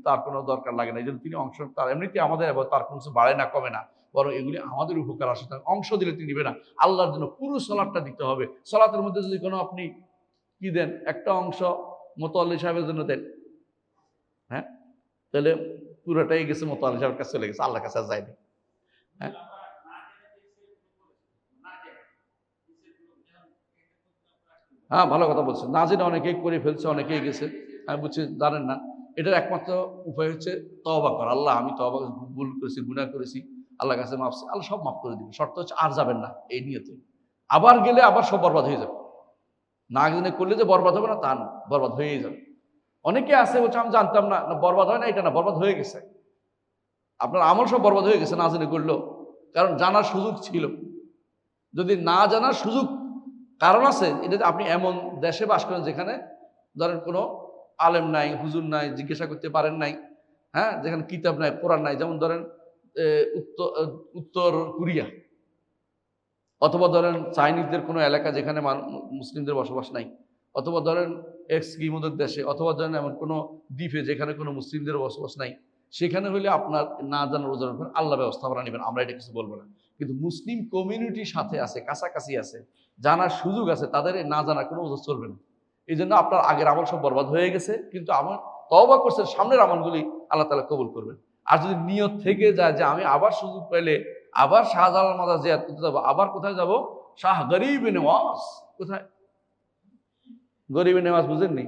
তার কোনো দরকার লাগে না। এই জন্য তিনি অংশ, তার এমনিতে আমাদের তার কোনো কিছু বাড়ে না কমে না, বরং এগুলি আমাদের উপকার আসে। অংশ দিলে তিনি নিবে না। আল্লাহর জন্য পুরো সালাতটা দিতে হবে। সালাতের মধ্যে যদি কোনো আপনি কি দেন, একটা অংশ মোতাল্লি সাহেবের জন্য দেন, হ্যাঁ, তাহলে পুরোটাই গেছে মোতাল্লি সাহেবের কাছে, চলে গেছে, আল্লাহর কাছে আর যায়নি। হ্যাঁ হ্যাঁ, ভালো কথা বলছেন। না জেনে অনেকেই করে ফেলছে, অনেকেই গেছে, আমি বুঝছি জানেন না। এটার একমাত্র উপায় হচ্ছে তওবা করা। আল্লাহ আমি তওবা, ভুল করেছি, গুনাহ করেছি, আল্লাহর কাছে মাফ, আল্লাহ সব মাফ করে দিবে। শর্ত হচ্ছে আর যাবেন না এই নিয়তে। আবার গেলে আবার সব বরবাদ হয়ে যাবে। না জেনে করলে যে বরবাদ হবে না তা না, বরবাদ হয়েই যাবে। অনেকে আছে বলছে আমি জানতাম না, বরবাদ হয় না, এটা না, বরবাদ হয়ে গেছে। আপনার আমল সব বরবাদ হয়ে গেছে না জেনে করলো, কারণ জানার সুযোগ ছিল। যদি না জানার সুযোগ, কারণ আছে, এটা আপনি এমন দেশে বাস করেন যেখানে ধরেন কোনো আলেম নাই, হুজুর নাই, জিজ্ঞাসা করতে পারেন নাই, হ্যাঁ, যেখানে কিতাব নাই, কোরআন নাই, যেমন ধরেন উত্তর কোরিয়া, অথবা ধরেন চাইনিজদের কোনো এলাকা যেখানে মুসলিমদের বসবাস নাই, অথবা ধরেন এক্স কিমুদের দেশে, অথবা ধরেন এমন কোনো দ্বীপে যেখানে কোনো মুসলিমদের বসবাস নাই, সেখানে হলে আপনার না জানার ওজন আল্লাহ ব্যবস্থাপনা নেবেন, আমরা এটা কিছু বলবো না। কিন্তু মুসলিম কমিউনিটির সাথে আছে, কাছাকাছি আছে, জানার সুযোগ আছে, তাদের না জানার কোনো ওজন চলবে না। এই জন্য আপনার আগের আমল সব বরবাদ হয়ে গেছে, কিন্তু আমার তওবা করছেন, সামনের আমলগুলি আল্লাহ তাআলা কবুল করবেন। আর যদি নিয়ত থেকে যায় যে আমি আবার সুযোগ পেলে আবার শাহজালাল মাজার জিয়ারত করতে যাবো, আবার কোথায় যাব? শাহ গরিবে নেওয়াজ। কোথায়? গরিবে নেওয়াজ বুঝেননি?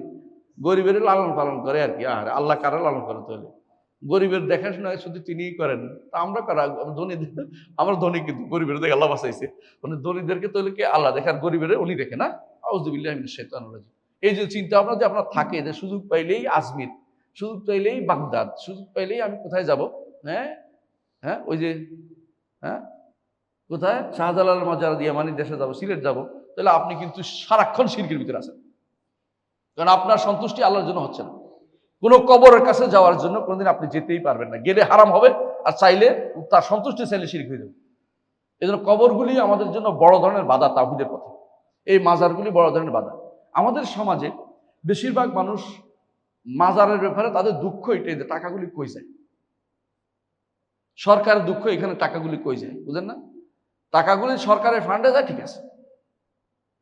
গরিবের লালন পালন করে আর কি। আর আল্লাহ কারা লালন করে? তাহলে গরিবের দেখাশোনা শুধু তিনিই করেন, তা আমরা করা ধনীদের, আমরা ধনী কিন্তু গরিবের দেখে আল্লাহ বাঁচাইছে, মানে ধনীদেরকে তৈরি কে আল্লাহ দেখে, আর গরিবের উনি দেখে না। আউযুবিল্লাহি মিনাশ শাইতানির রাজিম। এই যে চিন্তা ভাবনা যে আপনার থাকে, যে সুযোগ পাইলেই আজমির, সুযোগ পাইলেই বাগদাদ, সুযোগ পাইলেই আমি কোথায় যাব, হ্যাঁ হ্যাঁ, ওই যে হ্যাঁ কোথায় শাহজালাল মাজার ইয়ামানি দেশে যাব, সিলেট যাব, তাহলে আপনি কিন্তু সারাক্ষণ শিরকের ভিতরে আছেন, কারণ আপনার সন্তুষ্টি আল্লাহর জন্য হচ্ছে না। কোনো কবরের কাছে যাওয়ার জন্য কোনোদিন আপনি যেতেই পারবেন না, গেলে হারাম হবে, আর চাইলে তার সন্তুষ্টি চাইলে শিরক হয়ে যাবে। এই জন্য কবরগুলি আমাদের জন্য বড় ধরনের বাধা তাওহীদের পথে। এই মাজারগুলি বড় ধরনের বাধা। আমাদের সমাজে বেশিরভাগ মানুষ মাজারের ব্যাপারে তাদের দুঃখ এটাই যে টাকাগুলি কই যায়। সরকারের দুঃখ এখানে টাকাগুলি কই যায়, বুঝেন না? টাকাগুলি সরকারের ফান্ডে যায়, ঠিক আছে,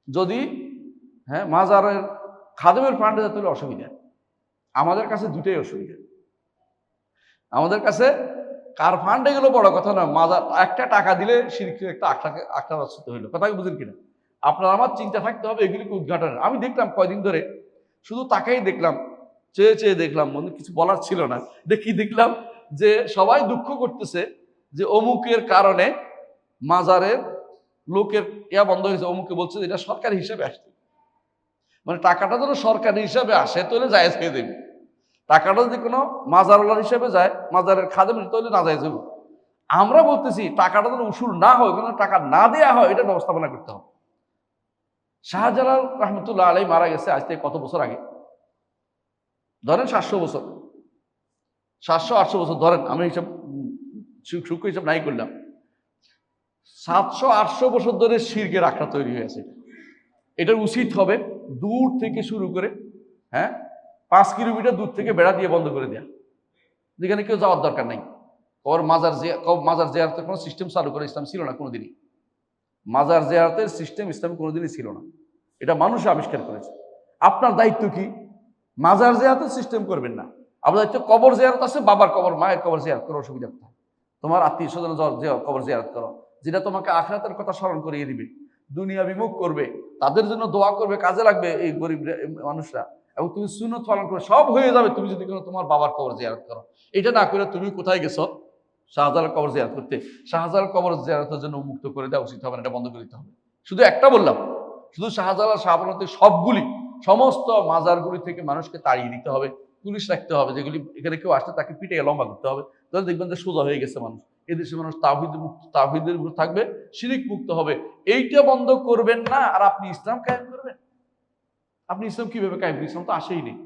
যদি হ্যাঁ মাজারের খাদেমের ফান্ডে যায় তাহলে অসুবিধা। আমাদের কাছে দুটোই অসুবিধা। আমাদের কাছে কার ফান্ডে গেলেও বড় কথা না, মাজার একটা টাকা দিলে শিরকের একটা আখড়া রচিত হইলো, কথা বুঝেন কিনা? আপনার আমার চিন্তা থাকতে হবে এগুলিকে উদ্ঘাটনের। আমি দেখলাম কয়দিন ধরে শুধু তাকাই দেখলাম, চেয়ে চেয়ে দেখলাম, মনে কিছু বলার ছিল না, দেখলাম যে সবাই দুঃখ করতেছে যে অমুকের কারণে মাজারের লোকের বন্ধ হয়েছে, অমুকে বলছে যে এটা সরকারি হিসাবে আসছে, মানে টাকাটা যেন সরকারি হিসাবে আসে তাহলে জায়েজ হয়ে দেবে। টাকাটা যদি কোনো মাজারওয়ালার হিসেবে যায়, মাজারের খাদেম, তাহলে না জায়েজ হবে। আমরা বলতেছি টাকাটা যেন উসুল না হয়, কোনো টাকা না দেয়া হয়, এটা ব্যবস্থাপনা করতে হবে। শাহজালাল রহমতুল্লাহ আলাইহি মারা গেছে আজ থেকে কত বছর আগে, ধরেন 700 বছর, 700-800 বছর ধরেন, আমি হিসাব সূক্ষ্ম হিসাব নাই করলাম, 700-800 বছর ধরে শিরকের আখড়া তৈরি হয়েছে। এটার উচিত হবে দূর থেকে শুরু করে, হ্যাঁ, 5 কিলোমিটার দূর থেকে বেড়া দিয়ে বন্ধ করে দেয়া, যেখানে কেউ যাওয়ার দরকার নাই। মাজার জিয়ারতের কোনো সিস্টেম চালু করে ইসলাম ছিল না কোনোদিনই। মাজার জিয়ারতের সিস্টেম ইসলামে কোনোদিনই ছিল না, এটা মানুষ আবিষ্কার করেছে। আপনার দায়িত্ব কি? মাজার জিয়ারতের সিস্টেম করবেন না। আপনার দায়িত্ব কবর জিয়ারত আছে, বাবার কবর, মায়ের কবর জিয়ারত করো, অসুবিধা কোথায়? তোমার আত্মীয় স্বজন কবর জিয়ারত করো, যেটা তোমাকে আখিরাতের কথা স্মরণ করিয়ে দিবে, দুনিয়া বিমুখ করবে, তাদের জন্য দোয়া করবে, কাজে লাগবে এই গরিব মানুষরা, এবং তুমি সুন্নত পালন করবে, সব হয়ে যাবে তুমি যদি কোনো তোমার বাবার কবর জিয়ারত করো। এটা না করে তুমি কোথায় গেছো? শাহজালাল কবর জিয়ারত করতে। শাহজালাল কবর জিয়ারতের জন্য উন্মুক্ত করে দেওয়া উচিত হবে না, এটা বন্ধ করে দিতে হবে। শুধু একটা বললাম, শুধু শাহজালাল শাহবানতে সবগুলি সমস্ত মাজারগুলি থেকে মানুষকে তাড়িয়ে দিতে হবে, পুলিশ রাখতে হবে, যেগুলি এখানে কেউ আসলে তাকে পিটে লম্বা করতে হবে, তাহলে দেখবেন যে সোজা হয়ে গেছে মানুষ। এদেশে মানুষ তাওহীদের মুক্ত থাকবে, শিরিক মুক্ত হবে। এইটা বন্ধ করবেন না আর আপনি ইসলাম কায়েম করবেন। আপনি ইসলাম কিভাবে কায়েম করবেন? ইসলাম তো আসেই নেই,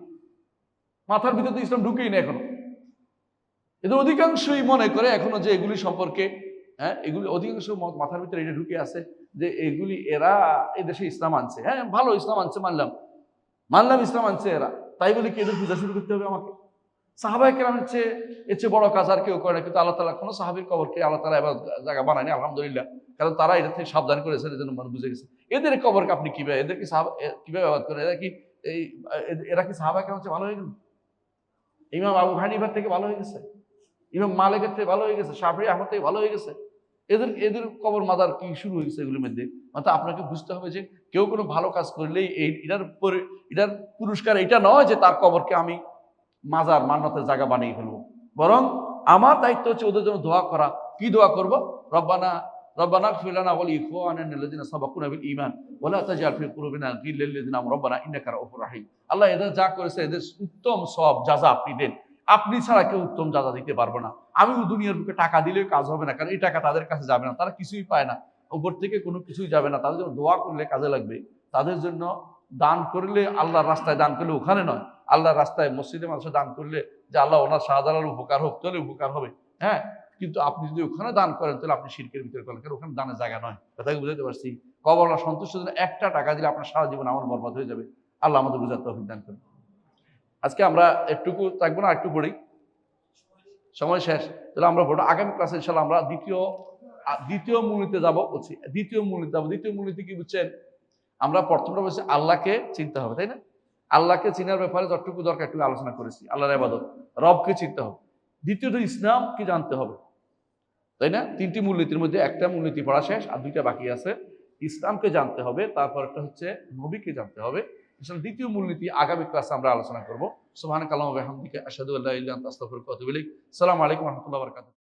মাথার ভিতরে তো ইসলাম ঢুকেই না এখনো। এদের অধিকাংশই মনে করে এখনো যে এগুলি সম্পর্কে, হ্যাঁ, এগুলি অধিকাংশ মাথার ভিতরে এটা ঢুকে আছে যে এগুলি এরা এদেশে ইসলাম আনছে। হ্যাঁ, ভালো, ইসলাম আনছে, মানলাম ইসলাম আনছে এরা, তাই বলে কি এদের পূজা শুরু করতে হবে আমাকে? সাহাবায়ে কেরামের চেয়ে এর চেয়ে বড় কাজ আর কেউ করে না, কিন্তু আল্লাহ তাআলা কোনো সাহাবীর কবরকে আল্লাহ তাআলা এবার জায়গা বানায়নি, আলহামদুলিল্লাহ, কারণ তারা এটা থেকে সাবধান করেছেন, এজন্য মানুষ বুঝে গেছে। এদের কবরকে আপনি কিভাবে, এদের কি কিভাবে আবাদ করেন? এরা কি সাহাবায়ে কেরামের চেয়ে ভালো হয়ে গেল? ইমাম আবু হানিফার থেকে ভালো হয়ে গেছে, ইমাম মালিকের থেকে ভালো হয়ে গেছে, শাফিঈ আহমদ থেকে ভালো হয়ে গেছে? এদের কবর মাজার কি শুরু হয়েছে এগুলোর মধ্যে? মানে আপনাকে বুঝতে হবে যে কেউ কোনো ভালো কাজ করলেই এটার পুরস্কার এটা নয় যে তার কবরকে আমি মাজার মান্নাতের জায়গা বানিয়ে ফেলবো, বরং আমার দায়িত্ব হচ্ছে ওদের জন্য দোয়া করা। কি দোয়া করব? রব্বানা ইগফির লানা ওয়া লিইখওয়ানিনা সাবাকুনা বিল ঈমান ওয়া লা তাজআল ফি কুলুবিনা গিল্লাল লিযিনা আমানু রব্বানা ইন্নাকা রাউফুর রাহিম। আল্লাহ এদের যা করেছে এদের উত্তম সওয়াব জাযা আপনি দেন, আপনি ছাড়া কেউ উত্তম জাযা দিতে পারবে না। আমি দুনিয়ার বুকে টাকা দিলেও কাজ হবে না, কারণ এই টাকা তাদের কাছে যাবে না, তারা কিছুই পায় না, উপর থেকে কোনো কিছুই যাবে না। তাদের জন্য দোয়া করলে কাজে লাগবে, তাদের জন্য দান করলে, আল্লাহর রাস্তায় দান করলে ওখানে নয়, আল্লাহর রাস্তায় মসজিদে মানুষের দান করলে যে আল্লাহ ওনার শাহজালাল উপকার হোক, তাহলে উপকার হবে। হ্যাঁ, কিন্তু আপনি যদি ওখানে দান করেন তাহলে আপনি শিরকের ভিতরে করেন, কারণ ওখানে দানের জায়গা নয়। কথাকে বুঝাতে পারছি? কবর সন্তুষ্টের জন্য একটা টাকা দিলে আপনার সারা জীবন আমল বরবাদ হয়ে যাবে। আল্লাহ আমাদের বুঝাতে তৌফিক দান করেন। আজকে আমরা একটুকু থাকবো না, একটু পড়ি, সময় শেষ। তাহলে আমরা পড়বো আগামী ক্লাসে ইনশাআল্লাহ। আমরা দ্বিতীয় মূলনীতিতে যাবো। দ্বিতীয় মূলনীতি কি বুঝছেন? আমরা প্রথমটা বলছি আল্লাহকে চিনতে হবে, তাই না? আল্লাহকে চিনার ব্যাপারে যতটুকু দরকার একটু আলোচনা করেছি, আল্লাহর ইবাদত, রবকে চিনতে হবে। দ্বিতীয়ত ইসলাম কি জানতে হবে, তাই না? 3টি মূলনীতির মধ্যে একটা মূলনীতি পড়া শেষ, আর 2টা বাকি আছে। ইসলামকে জানতে হবে, তারপর একটা হচ্ছে নবীকে জানতে হবে। দ্বিতীয় মূলনীতি আগামী ক্লাসে আমরা আলোচনা করবো। সুবহানাকাল্লাহুম্মা ওয়া বিহামদিকা আশহাদু আল্লা ইলাহা ইল্লা আনতা আস্তাগফিরুকা ওয়া আতুবু ইলাইক। আসসালামু আলাইকুম ওয়া রাহমাতুল্লাহি ওয়া বারাকাতুহু।